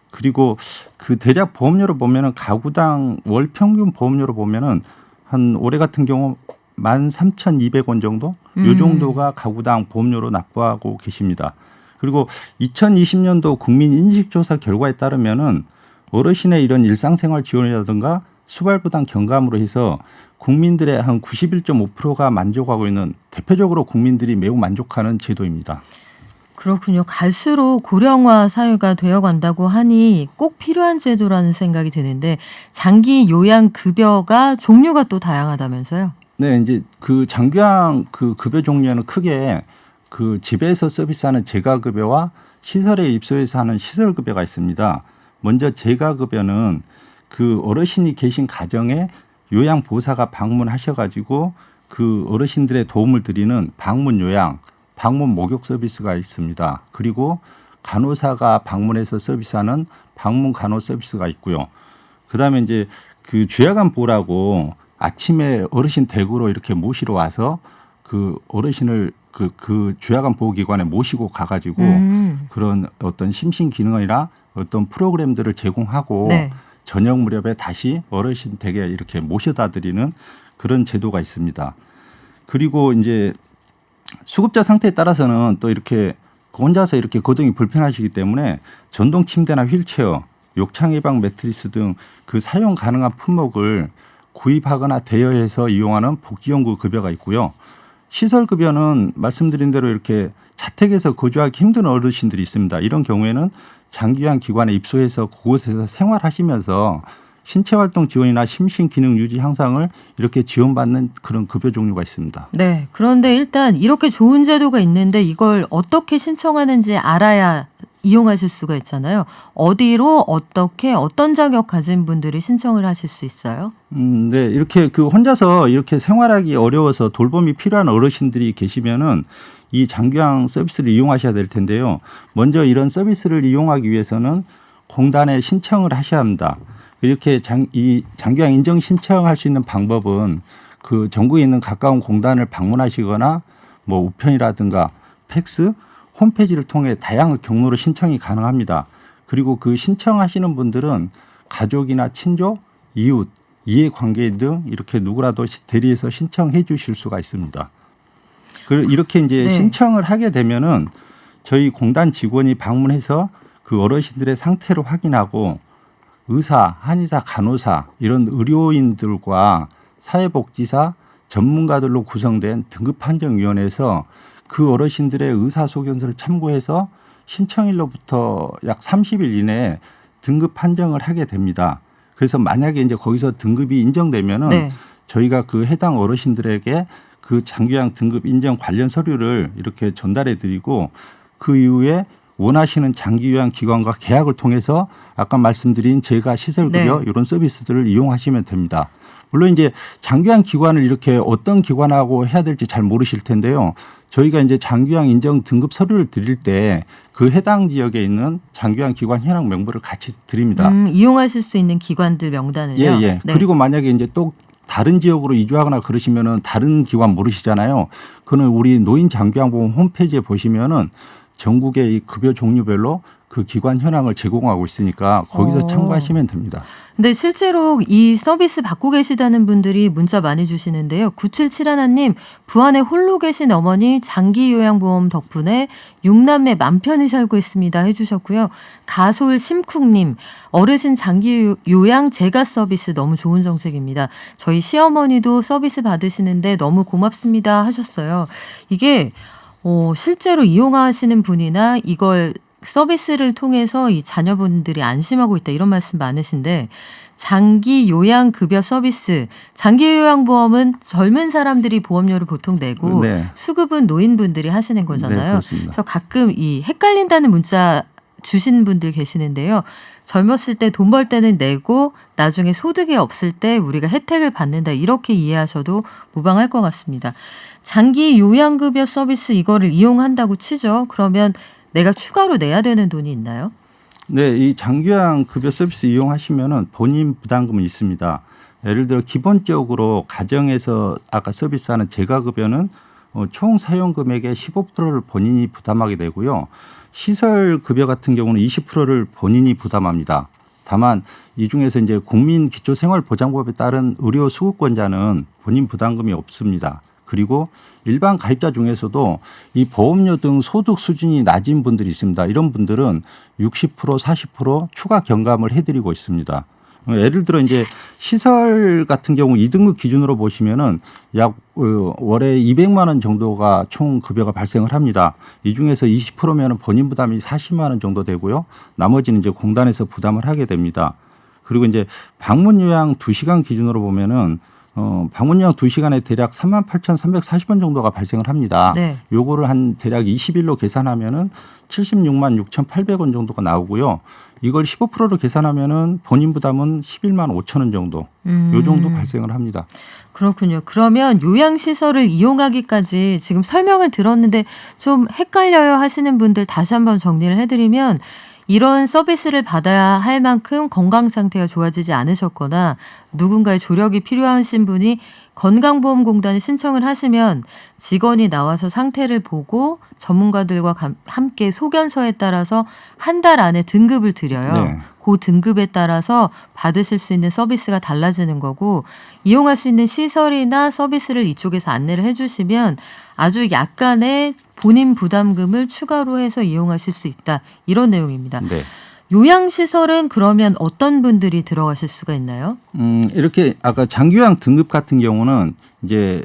그리고 그 대략 보험료로 보면은 가구당 월 평균 보험료로 보면은 한 올해 같은 경우 13,200원 정도 요 정도가 가구당 보험료로 납부하고 계십니다. 그리고 2020년도 국민인식조사 결과에 따르면은 어르신의 이런 일상생활 지원이라든가 수발부담 경감으로 해서 국민들의 한 91.5%가 만족하고 있는 대표적으로 국민들이 매우 만족하는 제도입니다. 그렇군요. 갈수록 고령화 사회가 되어간다고 하니 꼭 필요한 제도라는 생각이 드는데 장기 요양 급여가 종류가 또 다양하다면서요? 네, 이제 그 장기요양 그 급여 종류에는 크게 그 집에서 서비스하는 재가급여와 시설에 입소해서 하는 시설급여가 있습니다. 먼저 재가급여는 그 어르신이 계신 가정에 요양보호사가 방문하셔가지고 그 어르신들의 도움을 드리는 방문 요양, 방문 목욕 서비스가 있습니다. 그리고 간호사가 방문해서 서비스하는 방문 간호 서비스가 있고요. 그다음에 이제 그 죄악안 보라고 아침에 어르신 댁으로 이렇게 모시러 와서 그 어르신을 그 죄악안 보호기관에 모시고 가가지고 그런 어떤 심신 기능이나 어떤 프로그램들을 제공하고 네. 저녁 무렵에 다시 어르신 댁에 이렇게 모셔다 드리는 그런 제도가 있습니다. 그리고 이제 수급자 상태에 따라서는 또 이렇게 혼자서 이렇게 거동이 불편하시기 때문에 전동 침대나 휠체어, 욕창 예방 매트리스 등 그 사용 가능한 품목을 구입하거나 대여해서 이용하는 복지연구 급여가 있고요. 시설 급여는 말씀드린 대로 이렇게 자택에서 거주하기 힘든 어르신들이 있습니다. 이런 경우에는 장기요양 기관에 입소해서 그곳에서 생활하시면서 신체 활동 지원이나 심신 기능 유지 향상을 이렇게 지원받는 그런 급여 종류가 있습니다. 네. 그런데 일단 이렇게 좋은 제도가 있는데 이걸 어떻게 신청하는지 알아야 이용하실 수가 있잖아요. 어디로 어떻게 어떤 자격 가진 분들이 신청을 하실 수 있어요? 네. 이렇게 그 혼자서 이렇게 생활하기 어려워서 돌봄이 필요한 어르신들이 계시면은 이 장기요양 서비스를 이용하셔야 될 텐데요. 먼저 이런 서비스를 이용하기 위해서는 공단에 신청을 하셔야 합니다. 이렇게 이 장기요양 인정 신청할 수 있는 방법은 그 전국에 있는 가까운 공단을 방문하시거나 뭐 우편이라든가 팩스, 홈페이지를 통해 다양한 경로로 신청이 가능합니다. 그리고 그 신청하시는 분들은 가족이나 친족, 이웃, 이해관계인 등 이렇게 누구라도 대리해서 신청해 주실 수가 있습니다. 이렇게 이제 네. 신청을 하게 되면은 저희 공단 직원이 방문해서 그 어르신들의 상태를 확인하고 의사, 한의사, 간호사 이런 의료인들과 사회복지사 전문가들로 구성된 등급판정위원회에서 그 어르신들의 의사소견서를 참고해서 신청일로부터 약 30일 이내에 등급 판정을 하게 됩니다. 그래서 만약에 이제 거기서 등급이 인정되면은 네. 저희가 그 해당 어르신들에게 그 장기요양 등급 인정 관련 서류를 이렇게 전달해 드리고 그 이후에 원하시는 장기요양 기관과 계약을 통해서 아까 말씀드린 제가 시설급여 네. 이런 서비스들을 이용하시면 됩니다. 물론 이제 장기요양 기관을 이렇게 어떤 기관하고 해야 될지 잘 모르실 텐데요. 저희가 이제 장기요양 인정 등급 서류를 드릴 때 그 해당 지역에 있는 장기요양 기관 현황 명부를 같이 드립니다. 이용하실 수 있는 기관들 명단을요. 예, 예. 네. 그리고 만약에 이제 또 다른 지역으로 이주하거나 그러시면은 다른 기관 모르시잖아요. 그거는 우리 노인 장기요양보험 홈페이지에 보시면은 전국의 이 급여 종류별로 그 기관 현황을 제공하고 있으니까 거기서 참고하시면 됩니다. 근데 실제로 이 서비스 받고 계시다는 분들이 문자 많이 주시는데요. 9771님, 부안에 홀로 계신 어머니 장기요양보험 덕분에 6남매 맘 편히 살고 있습니다 해주셨고요. 가솔 심쿵님, 어르신 장기요양 재가 서비스 너무 좋은 정책입니다. 저희 시어머니도 서비스 받으시는데 너무 고맙습니다 하셨어요. 이게 실제로 이용하시는 분이나 이걸 서비스를 통해서 이 자녀분들이 안심하고 있다 이런 말씀 많으신데 장기 요양 급여 서비스, 장기 요양보험은 젊은 사람들이 보험료를 보통 내고 네. 수급은 노인분들이 하시는 거잖아요. 네, 그렇습니다. 그래서 가끔 이 헷갈린다는 문자 주신 분들 계시는데요. 젊었을 때 돈 벌 때는 내고 나중에 소득이 없을 때 우리가 혜택을 받는다 이렇게 이해하셔도 무방할 것 같습니다. 장기 요양급여 서비스 이거를 이용한다고 치죠. 그러면 내가 추가로 내야 되는 돈이 있나요? 네, 이 장기요양 급여 서비스 이용하시면은 본인 부담금은 있습니다. 예를 들어 기본적으로 가정에서 아까 서비스하는 재가급여는 총 사용 금액의 15%를 본인이 부담하게 되고요. 시설 급여 같은 경우는 20%를 본인이 부담합니다. 다만 이 중에서 이제 국민기초생활보장법에 따른 의료 수급권자는 본인 부담금이 없습니다. 그리고 일반 가입자 중에서도 이 보험료 등 소득 수준이 낮은 분들이 있습니다. 이런 분들은 60%, 40% 추가 경감을 해드리고 있습니다. 예를 들어 이제 시설 같은 경우 2등급 기준으로 보시면은 약 월에 200만 원 정도가 총 급여가 발생을 합니다. 이 중에서 20%면은 본인 부담이 40만 원 정도 되고요. 나머지는 이제 공단에서 부담을 하게 됩니다. 그리고 이제 방문 요양 2시간 기준으로 보면은 방문 요양 2시간에 대략 38,340원 정도가 발생을 합니다. 네. 요거를 한 대략 20일로 계산하면은 76만 6,800원 정도가 나오고요. 이걸 15%로 계산하면은 본인 부담은 11만 5천 원 정도, 요 정도 발생을 합니다. 그렇군요. 그러면 요양시설을 이용하기까지 지금 설명을 들었는데 좀 헷갈려요 하시는 분들 다시 한번 정리를 해드리면 이런 서비스를 받아야 할 만큼 건강 상태가 좋아지지 않으셨거나 누군가의 조력이 필요하신 분이 건강보험공단에 신청을 하시면 직원이 나와서 상태를 보고 전문가들과 함께 소견서에 따라서 한 달 안에 등급을 드려요. 네. 그 등급에 따라서 받으실 수 있는 서비스가 달라지는 거고 이용할 수 있는 시설이나 서비스를 이쪽에서 안내를 해주시면 아주 약간의 본인 부담금을 추가로 해서 이용하실 수 있다. 이런 내용입니다. 네. 요양시설은 그러면 어떤 분들이 들어가실 수가 있나요? 이렇게 아까 장기요양 등급 같은 경우는 이제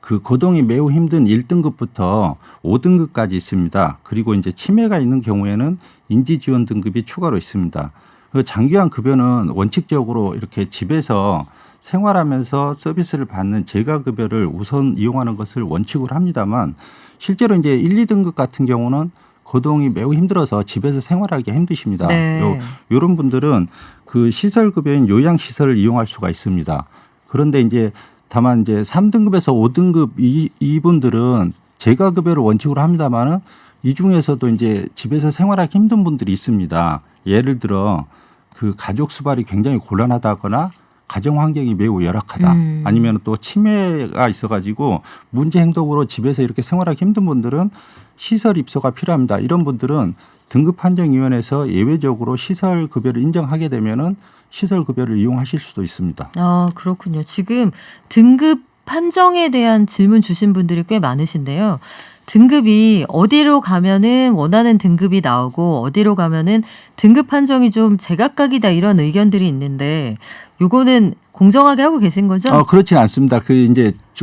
그 거동이 매우 힘든 1등급부터 5등급까지 있습니다. 그리고 이제 치매가 있는 경우에는 인지지원 등급이 추가로 있습니다. 그 장기간 급여는 원칙적으로 이렇게 집에서 생활하면서 서비스를 받는 재가급여를 우선 이용하는 것을 원칙으로 합니다만 실제로 이제 1, 2등급 같은 경우는 거동이 매우 힘들어서 집에서 생활하기 힘드십니다. 네. 이런 분들은 그 시설급여인 요양시설을 이용할 수가 있습니다. 그런데 이제 다만 이제 3등급에서 5등급 이분들은 재가급여를 원칙으로 합니다만은 이 중에서도 이제 집에서 생활하기 힘든 분들이 있습니다. 예를 들어 그 가족 수발이 굉장히 곤란하다거나 가정 환경이 매우 열악하다. 아니면 또 치매가 있어가지고 문제 행동으로 집에서 이렇게 생활하기 힘든 분들은 시설 입소가 필요합니다. 이런 분들은 등급판정위원회에서 예외적으로 시설 급여를 인정하게 되면은 시설 급여를 이용하실 수도 있습니다. 아, 그렇군요. 지금 등급 판정에 대한 질문 주신 분들이 꽤 많으신데요. 등급이 어디로 가면은 원하는 등급이 나오고 어디로 가면은 등급 판정이 좀 제각각이다 이런 의견들이 있는데 요거는 공정하게 하고 계신 거죠? 그렇진 않습니다.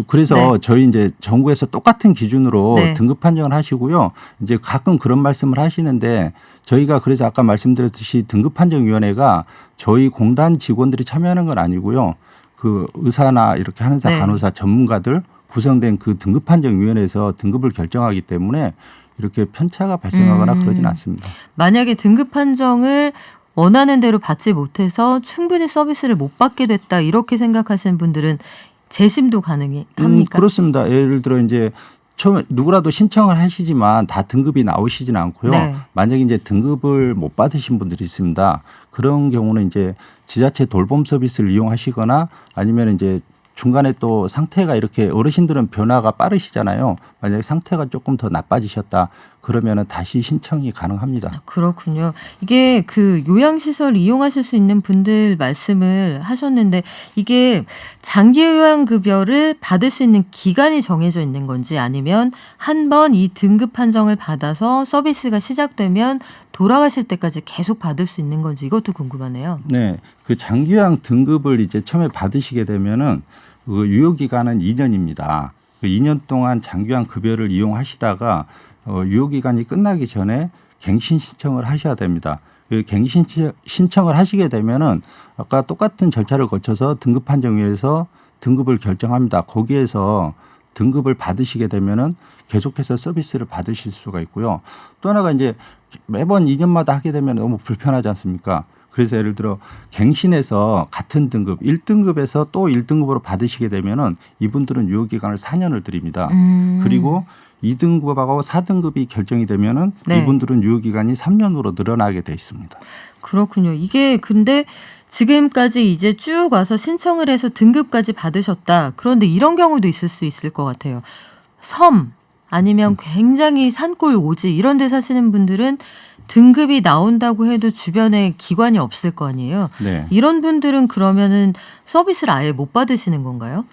그래서 네. 저희 이제 정부에서 똑같은 기준으로 네. 등급 판정을 하시고요. 이제 가끔 그런 말씀을 하시는데 저희가 그래서 아까 말씀드렸듯이 등급 판정위원회가 저희 공단 직원들이 참여하는 건 아니고요. 그 의사나 이렇게 한의사, 네. 간호사 전문가들 구성된 그 등급 판정위원회에서 등급을 결정하기 때문에 이렇게 편차가 발생하거나 그러진 않습니다. 만약에 등급 판정을 원하는 대로 받지 못해서 충분히 서비스를 못 받게 됐다 이렇게 생각하시는 분들은 재심도 가능합니까? 그렇습니다. 예를 들어 이제 처음에 누구라도 신청을 하시지만 다 등급이 나오시지는 않고요. 네. 만약에 이제 등급을 못 받으신 분들이 있습니다. 그런 경우는 이제 지자체 돌봄 서비스를 이용하시거나 아니면 이제 중간에 또 상태가 이렇게 어르신들은 변화가 빠르시잖아요. 만약에 상태가 조금 더 나빠지셨다 그러면은 다시 신청이 가능합니다. 그렇군요. 이게 그 요양시설 이용하실 수 있는 분들 말씀을 하셨는데 이게 장기 요양급여를 받을 수 있는 기간이 정해져 있는 건지 아니면 한 번 이 등급 판정을 받아서 서비스가 시작되면 돌아가실 때까지 계속 받을 수 있는 건지 이것도 궁금하네요. 네. 그 장기요양 등급을 이제 처음에 받으시게 되면은 그 유효기간은 2년입니다. 그 2년 동안 장기요양 급여를 이용하시다가 유효기간이 끝나기 전에 갱신 신청을 하셔야 됩니다. 그 갱신 신청을 하시게 되면은 아까 똑같은 절차를 거쳐서 등급판정위에서 등급을 결정합니다. 거기에서 등급을 받으시게 되면은 계속해서 서비스를 받으실 수가 있고요. 또 하나가 이제 매번 2년마다 하게 되면 너무 불편하지 않습니까? 그래서 예를 들어 갱신해서 같은 등급 1등급에서 또 1등급으로 받으시게 되면은 이분들은 유효기간을 4년을 드립니다. 그리고 2등급하고 4등급이 결정이 되면은 네. 이분들은 유효기간이 3년으로 늘어나게 돼 있습니다. 그렇군요. 이게 근데 지금까지 이제 쭉 와서 신청을 해서 등급까지 받으셨다. 그런데 이런 경우도 있을 수 있을 것 같아요. 섬 아니면 굉장히 산골 오지 이런 데 사시는 분들은 등급이 나온다고 해도 주변에 기관이 없을 거 아니에요. 네. 이런 분들은 그러면은 서비스를 아예 못 받으시는 건가요?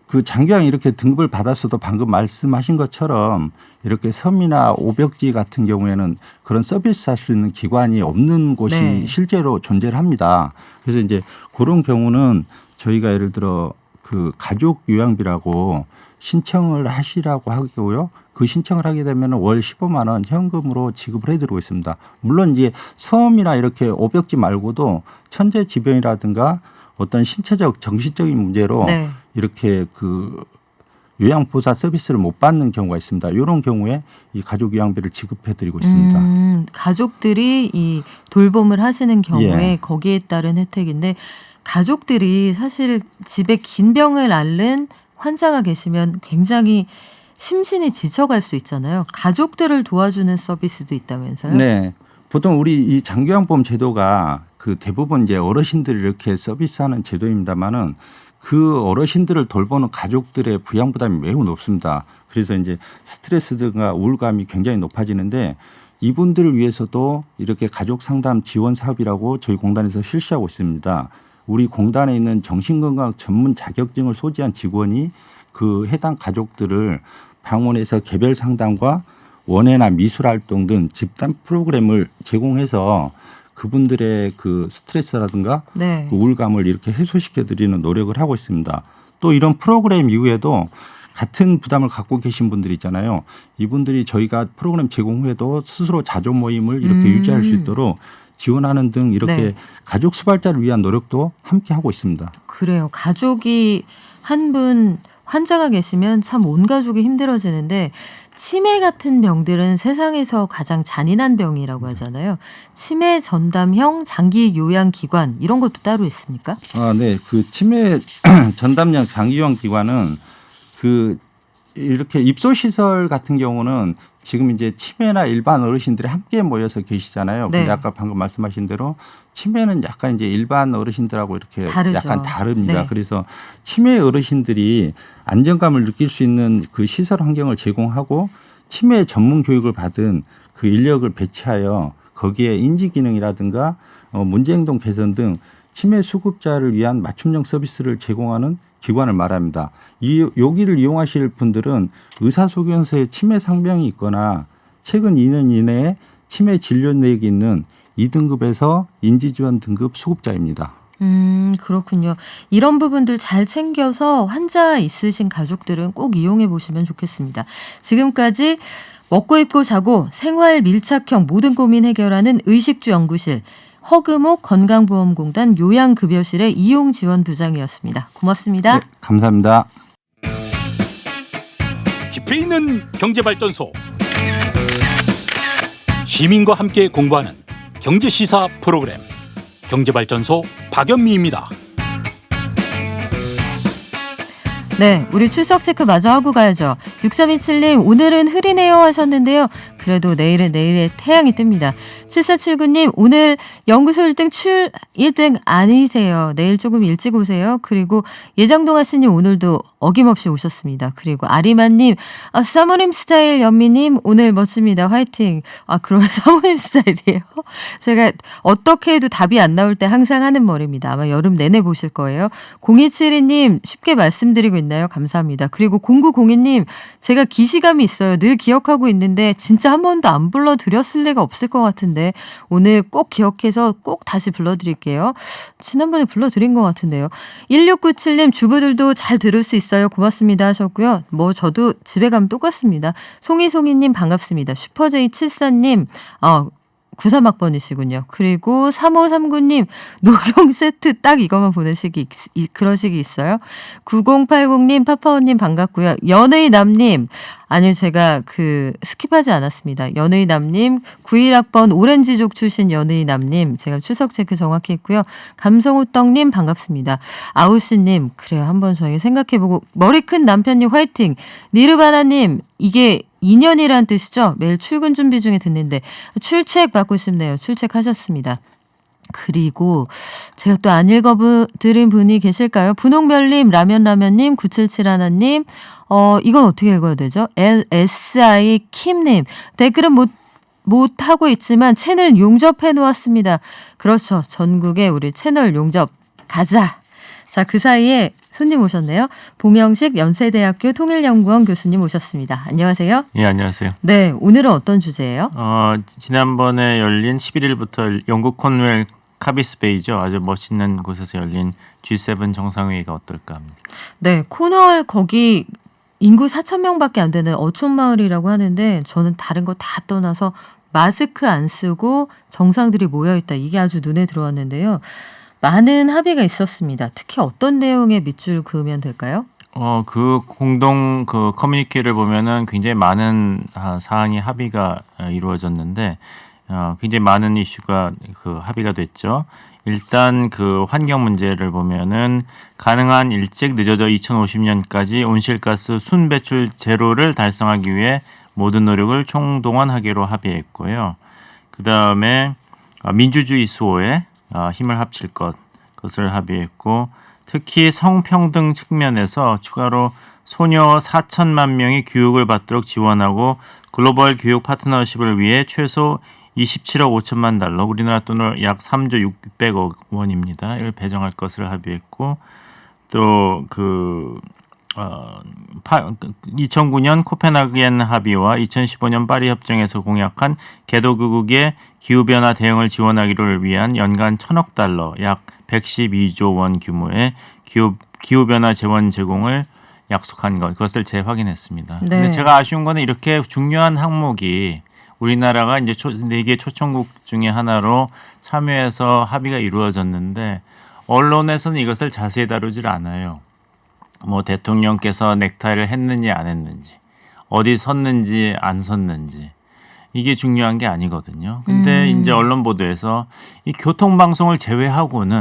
그 장기요양 이렇게 등급을 받았어도 방금 말씀하신 것처럼 이렇게 섬이나 오벽지 같은 경우에는 그런 서비스 할 수 있는 기관이 없는 곳이 네. 실제로 존재를 합니다. 그래서 이제 그런 경우는 저희가 예를 들어 그 가족 요양비라고 신청을 하시라고 하고요. 그 신청을 하게 되면 월 15만 원 현금으로 지급을 해드리고 있습니다. 물론 이제 섬이나 이렇게 오벽지 말고도 천재지변이라든가 어떤 신체적 정신적인 문제로 네. 이렇게 그 요양보사 서비스를 못 받는 경우가 있습니다. 이런 경우에 이 가족 요양비를 지급해드리고 있습니다. 가족들이 이 돌봄을 하시는 경우에 예. 거기에 따른 혜택인데 가족들이 사실 집에 긴 병을 앓는 환자가 계시면 굉장히 심신이 지쳐갈 수 있잖아요. 가족들을 도와주는 서비스도 있다면서요? 네. 보통 우리 이 장기요양보험 제도가 그 대부분 이제 어르신들이 이렇게 서비스하는 제도입니다만은 그 어르신들을 돌보는 가족들의 부양 부담이 매우 높습니다. 그래서 이제 스트레스 등과 우울감이 굉장히 높아지는데 이분들을 위해서도 이렇게 가족 상담 지원 사업이라고 저희 공단에서 실시하고 있습니다. 우리 공단에 있는 정신건강 전문 자격증을 소지한 직원이 그 해당 가족들을 방문해서 개별 상담과 원예나 미술 활동 등 집단 프로그램을 제공해서 그분들의 그 스트레스라든가 네. 그 우울감을 이렇게 해소시켜 드리는 노력을 하고 있습니다. 또 이런 프로그램 이후에도 같은 부담을 갖고 계신 분들이 있잖아요. 이분들이 저희가 프로그램 제공 후에도 스스로 자조 모임을 이렇게 유지할 수 있도록 지원하는 등 이렇게 네. 가족 수발자를 위한 노력도 함께 하고 있습니다. 그래요. 가족이 한 분 환자가 계시면 참 온 가족이 힘들어지는데 치매 같은 병들은 세상에서 가장 잔인한 병이라고 하잖아요. 치매 전담형 장기 요양 기관 이런 것도 따로 있습니까? 네. 그 치매 전담형 장기요양 기관은 그 이렇게 입소 시설 같은 경우는 지금 이제 치매나 일반 어르신들이 함께 모여서 계시잖아요. 네. 근데 아까 방금 말씀하신 대로 치매는 약간 이제 일반 어르신들하고 이렇게 다르죠. 약간 다릅니다. 네. 그래서 치매 어르신들이 안정감을 느낄 수 있는 그 시설 환경을 제공하고 치매 전문 교육을 받은 그 인력을 배치하여 거기에 인지 기능이라든가 문제 행동 개선 등 치매 수급자를 위한 맞춤형 서비스를 제공하는 기관을 말합니다. 여기를 이용하실 분들은 의사소견서에 치매 상병이 있거나 최근 2년 이내에 치매 진료 내역이 있는 2등급에서 인지지원 등급 수급자입니다. 그렇군요. 이런 부분들 잘 챙겨서 환자 있으신 가족들은 꼭 이용해 보시면 좋겠습니다. 지금까지 먹고 입고 자고 생활 밀착형 모든 고민 해결하는 의식주 연구실 허금옥 건강보험공단 요양급여실의 이용지원부장이었습니다. 고맙습니다. 네, 감사합니다. 깊이 있는 경제발전소 시민과 함께 공부하는 경제시사 프로그램 경제발전소 박연미입니다. 네, 우리 출석 체크 마저 하고 가야죠. 6327님 오늘은 흐리네요 하셨는데요. 그래도 내일은 내일의 태양이 뜹니다. 7479님 오늘 연구소 1등 1등 아니세요. 내일 조금 일찍 오세요. 그리고 예정동아씨님 오늘도 어김없이 오셨습니다. 그리고 아리마님 사모님 스타일 연미님 오늘 멋집니다. 화이팅. 그럼 사모님 스타일이에요? 제가 어떻게 해도 답이 안 나올 때 항상 하는 머리입니다. 아마 여름 내내 보실 거예요. 0272님 쉽게 말씀드리고 있나요? 감사합니다. 그리고 0902님 제가 기시감이 있어요. 늘 기억하고 있는데 진짜 한 번도 안 불러드렸을 리가 없을 것 같은데 오늘 꼭 기억해서 꼭 다시 불러드릴게요. 지난번에 불러드린 것 같은데요. 1697님 주부들도 잘 들을 수 있어요. 고맙습니다 하셨고요. 저도 집에 가면 똑같습니다. 송이송이님 반갑습니다. 슈퍼제이74님 93학번이시군요. 그리고 3539님 녹용 세트 딱 이것만 그러시기 있어요. 9080님 파파오님 반갑고요. 연의남님 아니요 제가 스킵하지 않았습니다. 연의남님 91학번 오렌지족 출신 연의남님 제가 추석 체크 정확히 했고요. 감성호떡님 반갑습니다. 아우씨님 그래요 한번 저희 생각해보고 머리 큰 남편님 화이팅. 니르바나님 이게 2년이란 뜻이죠. 매일 출근 준비 중에 듣는데 출첵 받고 싶네요. 출첵하셨습니다. 그리고 제가 또 안 읽어드린 분이 계실까요? 분홍별님, 라면님, 9771님 이건 어떻게 읽어야 되죠? LSI 킴님 댓글은 못 하고 있지만 채널 용접해 놓았습니다. 그렇죠. 전국에 우리 채널 용접 가자. 자, 그 사이에 손님 오셨네요. 봉영식 연세대학교 통일연구원 교수님 오셨습니다. 안녕하세요. 예, 안녕하세요. 네, 오늘은 어떤 주제예요? 지난번에 열린 11일부터 영국 콘웰 카비스베이죠. 아주 멋있는 곳에서 열린 G7 정상회의가 어떨까 합니다. 네, 코널 거기 인구 4,000명밖에 안 되는 어촌마을이라고 하는데 저는 다른 거 다 떠나서 마스크 안 쓰고 정상들이 모여있다. 이게 아주 눈에 들어왔는데요. 많은 합의가 있었습니다. 특히 어떤 내용에 밑줄 그으면 될까요? 공동 커뮤니케를 보면은 굉장히 많은 사항이 합의가 이루어졌는데, 굉장히 많은 이슈가 합의가 됐죠. 일단 환경 문제를 보면은 가능한 일찍 늦어져 2050년까지 온실가스 순배출 제로를 달성하기 위해 모든 노력을 총동원하기로 합의했고요. 그 다음에 민주주의 수호에 힘을 합칠 것을 합의했고 특히 성평등 측면에서 추가로 소녀 4천만 명이 교육을 받도록 지원하고 글로벌 교육 파트너십을 위해 최소 27억 5천만 달러 우리나라 돈으로 약 3조 600억 원입니다. 이를 배정할 것을 합의했고 또 2009년 코펜하겐 합의와 2015년 파리 협정에서 공약한 개도국의 기후변화 대응을 지원하기를 위한 연간 1,000억 달러 약 112조 원 규모의 기후변화 재원 제공을 약속한 그것을 재확인했습니다. 네. 근데 제가 아쉬운 거는 이렇게 중요한 항목이 우리나라가 이제 4개 초청국 중에 하나로 참여해서 합의가 이루어졌는데 언론에서는 이것을 자세히 다루질 않아요. 뭐 대통령께서 넥타이를 했는지 안 했는지, 어디 섰는지 안 섰는지 이게 중요한 게 아니거든요. 근데 이제 언론 보도에서 이 교통방송을 제외하고는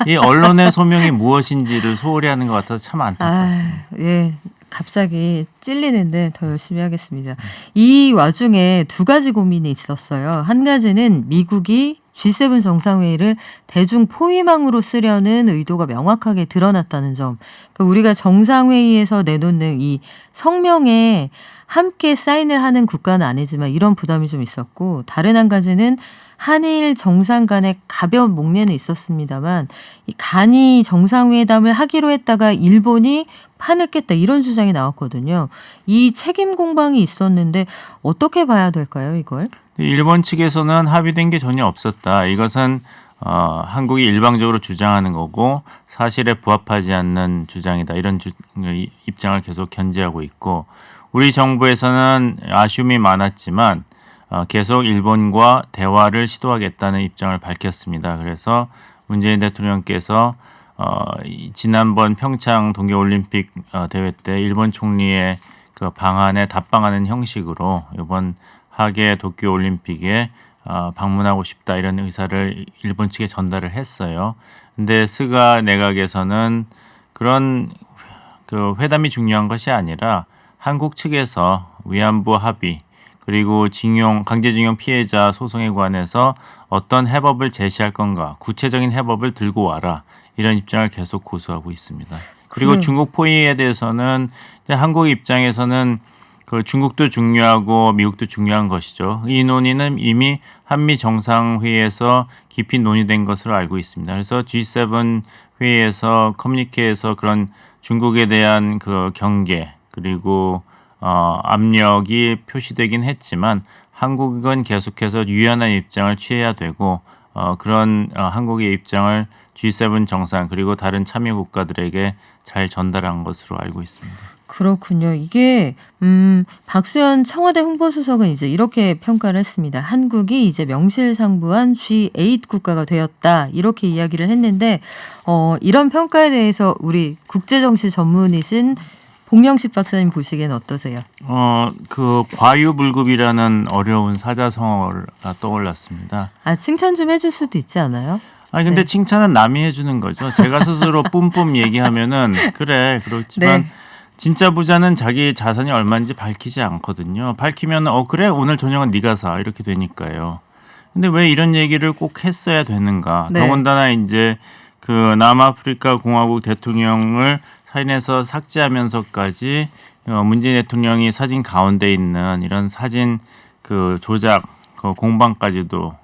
이 언론의 소명이 무엇인지를 소홀히 하는 것 같아서 참 안타깝습니다. 예. 갑자기 찔리는데 더 열심히 하겠습니다. 이 와중에 두 가지 고민이 있었어요. 한 가지는 미국이 G7 정상회의를 대중 포위망으로 쓰려는 의도가 명확하게 드러났다는 점. 그러니까 우리가 정상회의에서 내놓는 이 성명에 함께 사인을 하는 국가는 아니지만 이런 부담이 좀 있었고, 다른 한 가지는 한일 정상 간의 가벼운 목례는 있었습니다만 이 간이 정상회담을 하기로 했다가 일본이 판을 깼다 이런 주장이 나왔거든요. 이 책임 공방이 있었는데 어떻게 봐야 될까요, 이걸? 일본 측에서는 합의된 게 전혀 없었다. 이것은 한국이 일방적으로 주장하는 거고 사실에 부합하지 않는 주장이다. 이런 입장을 계속 견지하고 있고, 우리 정부에서는 아쉬움이 많았지만 계속 일본과 대화를 시도하겠다는 입장을 밝혔습니다. 그래서 문재인 대통령께서 지난번 평창 동계올림픽 대회 때 일본 총리의 그 방안에 답방하는 형식으로 이번 하계 도쿄올림픽에 방문하고 싶다 이런 의사를 일본 측에 전달을 했어요. 근데 스가 내각에서는 그런 그 회담이 중요한 것이 아니라 한국 측에서 위안부 합의 그리고 강제징용 피해자 소송에 관해서 어떤 해법을 제시할 건가, 구체적인 해법을 들고 와라 이런 입장을 계속 고수하고 있습니다. 그리고 중국 포위에 대해서는 한국 입장에서는 그 중국도 중요하고 미국도 중요한 것이죠. 이 논의는 이미 한미 정상회의에서 깊이 논의된 것으로 알고 있습니다. 그래서 G7 회의에서 커뮤니케에서 그런 중국에 대한 그 경계 그리고 압력이 표시되긴 했지만 한국은 계속해서 유연한 입장을 취해야 되고 그런 한국의 입장을 G7 정상 그리고 다른 참여 국가들에게 잘 전달한 것으로 알고 있습니다. 그렇군요. 이게 박수현 청와대 홍보수석은 이제 이렇게 평가를 했습니다. 한국이 이제 명실상부한 G8 국가가 되었다 이렇게 이야기를 했는데 이런 평가에 대해서 우리 국제정치 전문이신 봉영식 박사님 보시기엔 어떠세요? 그 과유불급이라는 어려운 사자성어가 떠올랐습니다. 칭찬 좀 해줄 수도 있지 않아요? 아니 근데 네. 칭찬은 남이 해주는 거죠. 제가 스스로 뿜뿜 얘기하면은 그래 그렇지만 네. 진짜 부자는 자기 자산이 얼마인지 밝히지 않거든요. 밝히면 그래 오늘 저녁은 네가 사 이렇게 되니까요. 근데 왜 이런 얘기를 꼭 했어야 되는가? 네. 더군다나 이제 그 남아프리카 공화국 대통령을 사진에서 삭제하면서까지 문재인 대통령이 사진 가운데 있는 이런 사진 그 조작 그 공방까지도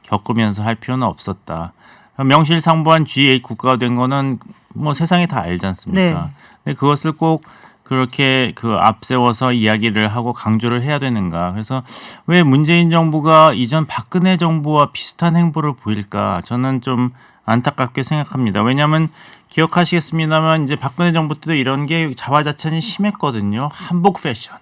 겪으면서 할 필요는 없었다. 명실상부한 G8 국가가 된 거는 뭐 세상이 다 알지 않습니까? 네. 근데 그것을 꼭 그렇게 그 앞세워서 이야기를 하고 강조를 해야 되는가? 그래서 왜 문재인 정부가 이전 박근혜 정부와 비슷한 행보를 보일까? 저는 좀 안타깝게 생각합니다. 왜냐하면 기억하시겠습니다만 이제 박근혜 정부 때도 이런 게 자화자찬이 심했거든요. 한복 패션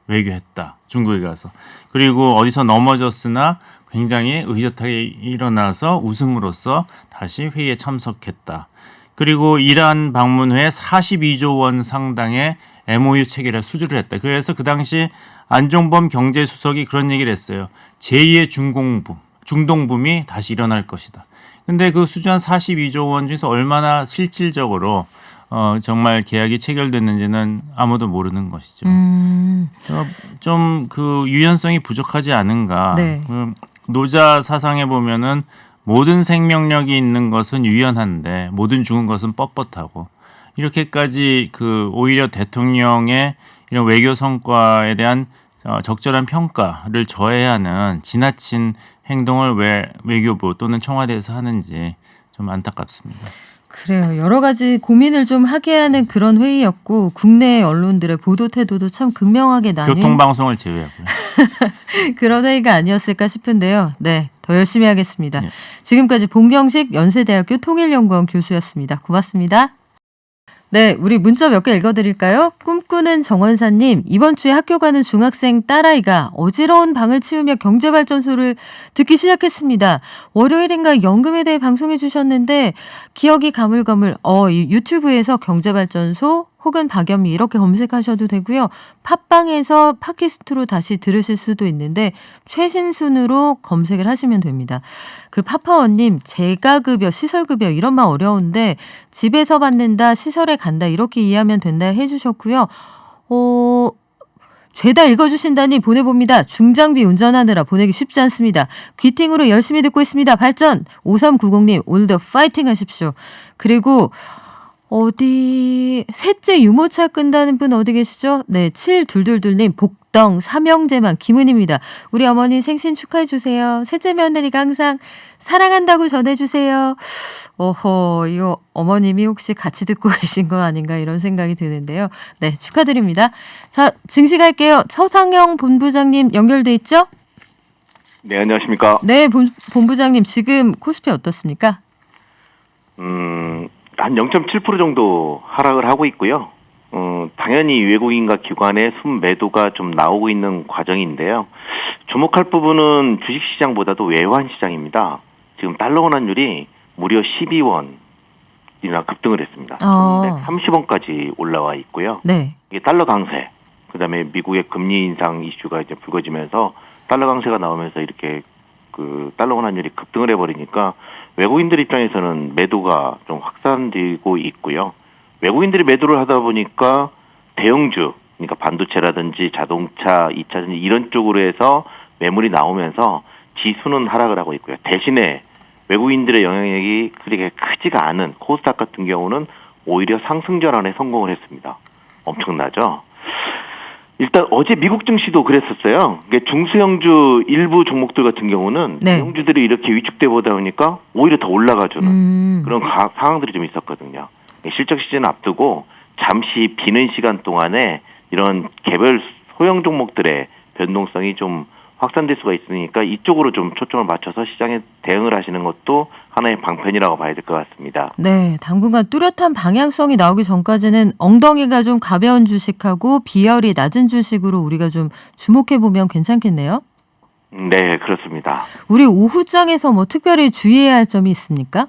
외교했다. 중국에 가서. 그리고 어디서 넘어졌으나 굉장히 의젓하게 일어나서 웃음으로써 다시 회의에 참석했다. 그리고 이란 방문 후에 42조 원 상당의 MOU 체결에 수주를 했다. 그래서 그 당시 안종범 경제수석이 그런 얘기를 했어요. 제2의 중동붐이 다시 일어날 것이다. 근데 그 수주한 42조 원 중에서 얼마나 실질적으로 정말 계약이 체결됐는지는 아무도 모르는 것이죠. 좀 그 유연성이 부족하지 않은가. 네. 노자 사상에 보면은 모든 생명력이 있는 것은 유연한데 모든 죽은 것은 뻣뻣하고 이렇게까지 그 오히려 대통령의 이런 외교 성과에 대한 적절한 평가를 저해야 하는 지나친 행동을 왜 외교부 또는 청와대에서 하는지 좀 안타깝습니다. 그래요. 여러 가지 고민을 좀 하게 하는 그런 회의였고 국내 언론들의 보도 태도도 참 극명하게 나뉜 교통방송을 제외하고요. 그런 회의가 아니었을까 싶은데요. 네, 더 열심히 하겠습니다. 네. 지금까지 봉경식 연세대학교 통일연구원 교수였습니다. 고맙습니다. 네, 우리 문자 몇 개 읽어드릴까요? 꿈꾸는 정원사님, 이번 주에 학교 가는 중학생 딸아이가 어지러운 방을 치우며 경제발전소를 듣기 시작했습니다. 월요일인가 연금에 대해 방송해 주셨는데 기억이 가물가물. 이 유튜브에서 경제발전소 혹은 박연미 이렇게 검색하셔도 되고요. 팟빵에서 팟캐스트로 다시 들으실 수도 있는데 최신 순으로 검색을 하시면 됩니다. 그 파파원님, 재가급여, 시설급여 이런 말 어려운데 집에서 받는다, 시설에 간다 이렇게 이해하면 된다 해주셨고요. 죄다 읽어주신다니 보내봅니다. 중장비 운전하느라 보내기 쉽지 않습니다. 귀팅으로 열심히 듣고 있습니다. 발전! 5390님, 오늘도 파이팅 하십시오. 그리고 셋째 유모차 끈다는 분 어디 계시죠? 네, 7222님, 복덩, 삼형제만, 김은입니다. 우리 어머니 생신 축하해주세요. 셋째 며느리가 항상 사랑한다고 전해주세요. 이거 어머님이 혹시 같이 듣고 계신 거 아닌가 이런 생각이 드는데요. 네, 축하드립니다. 자, 증식할게요. 서상영 본부장님 연결돼 있죠? 네, 안녕하십니까? 네, 본부장님 지금 코스피 어떻습니까? 한 0.7% 정도 하락을 하고 있고요. 당연히 외국인과 기관의 순매도가 좀 나오고 있는 과정인데요. 주목할 부분은 주식시장보다도 외환시장입니다. 지금 달러 환율이 무려 12원이나 급등을 했습니다. 130원까지 올라와 있고요. 네. 이게 달러 강세, 그다음에 미국의 금리 인상 이슈가 이제 불거지면서 달러 강세가 나오면서 이렇게 그 달러 환율이 급등을 해버리니까 외국인들 입장에서는 매도가 좀 확산되고 있고요. 외국인들이 매도를 하다 보니까 대형주, 그러니까 반도체라든지 자동차, 2차전지 이런 쪽으로 해서 매물이 나오면서 지수는 하락을 하고 있고요. 대신에 외국인들의 영향력이 그렇게 크지가 않은 코스닥 같은 경우는 오히려 상승 전환에 성공을 했습니다. 엄청나죠? 일단 어제 미국 증시도 그랬었어요. 중소형주 일부 종목들 같은 경우는 네. 대형주들이 이렇게 위축돼 보다 보니까 오히려 더 올라가주는 그런 상황들이 좀 있었거든요. 실적 시즌 앞두고 잠시 비는 시간 동안에 이런 개별 소형 종목들의 변동성이 좀 확산될 수가 있으니까 이쪽으로 좀 초점을 맞춰서 시장에 대응을 하시는 것도 하나의 방편이라고 봐야 될 것 같습니다. 네, 당분간 뚜렷한 방향성이 나오기 전까지는 엉덩이가 좀 가벼운 주식하고 비율이 낮은 주식으로 우리가 좀 주목해보면 괜찮겠네요? 네, 그렇습니다. 우리 오후장에서 뭐 특별히 주의해야 할 점이 있습니까?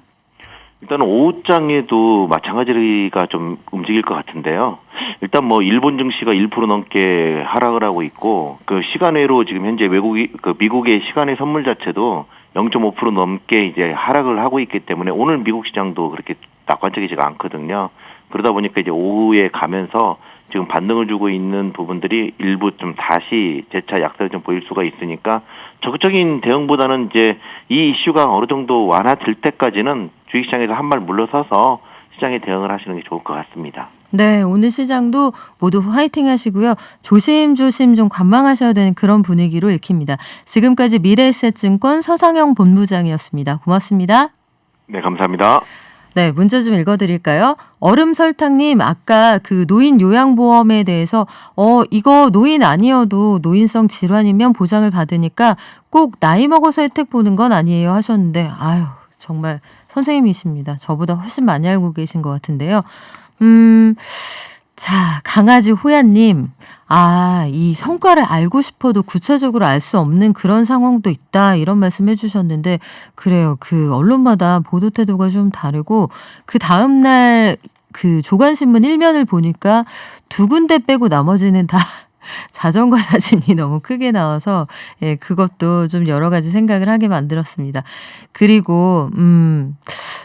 일단 오후장에도 마찬가지가 좀 움직일 것 같은데요. 일단 뭐 일본 증시가 1% 넘게 하락을 하고 있고 그 시간외로 지금 현재 미국의 시간외 선물 자체도 0.5% 넘게 이제 하락을 하고 있기 때문에 오늘 미국 시장도 그렇게 낙관적이지가 않거든요. 그러다 보니까 이제 오후에 가면서 지금 반등을 주고 있는 부분들이 일부 좀 다시 재차 약세를 좀 보일 수가 있으니까 적극적인 대응보다는 이제 이 이슈가 어느 정도 완화될 때까지는 주식시장에서 한 발 물러서서 시장에 대응을 하시는 게 좋을 것 같습니다. 네, 오늘 시장도 모두 화이팅 하시고요. 조심조심 좀 관망하셔야 되는 그런 분위기로 읽힙니다. 지금까지 미래에셋증권 서상영 본부장이었습니다. 고맙습니다. 네, 감사합니다. 네, 문자 좀 읽어드릴까요? 얼음설탕님, 아까 그 노인 요양보험에 대해서 이거 노인 아니어도 노인성 질환이면 보장을 받으니까 꼭 나이 먹어서 혜택 보는 건 아니에요 하셨는데 아유 정말 선생님이십니다. 저보다 훨씬 많이 알고 계신 것 같은데요. 자, 강아지 호야님. 이 성과를 알고 싶어도 구체적으로 알 수 없는 그런 상황도 있다. 이런 말씀 해주셨는데, 그래요. 그 언론마다 보도 태도가 좀 다르고, 그 다음날 그 조간신문 1면을 보니까 2군데 빼고 나머지는 다 자전거 사진이 너무 크게 나와서, 예, 그것도 좀 여러 가지 생각을 하게 만들었습니다. 그리고,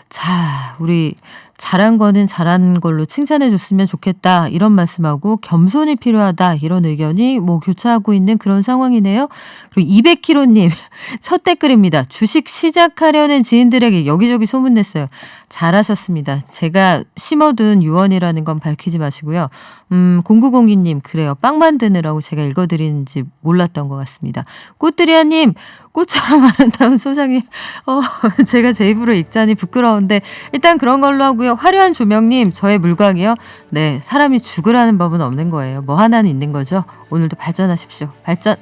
자, 우리 잘한 거는 잘한 걸로 칭찬해 줬으면 좋겠다. 이런 말씀하고 겸손이 필요하다. 이런 의견이 뭐 교차하고 있는 그런 상황이네요. 그리고 200kg님 첫 댓글입니다. 주식 시작하려는 지인들에게 여기저기 소문냈어요. 잘하셨습니다. 제가 심어둔 유언이라는 건 밝히지 마시고요. 0902님 그래요. 빵 만드느라고 제가 읽어드리는지 몰랐던 것 같습니다. 꽃드리아님 꽃처럼 아름다운 소장님 제가 제 입으로 읽자니 부끄러운데 일단 그런 걸로 하고요. 화려한 조명님 저의 물광이요. 네, 사람이 죽으라는 법은 없는 거예요. 뭐 하나는 있는 거죠. 오늘도 발전하십시오. 발전.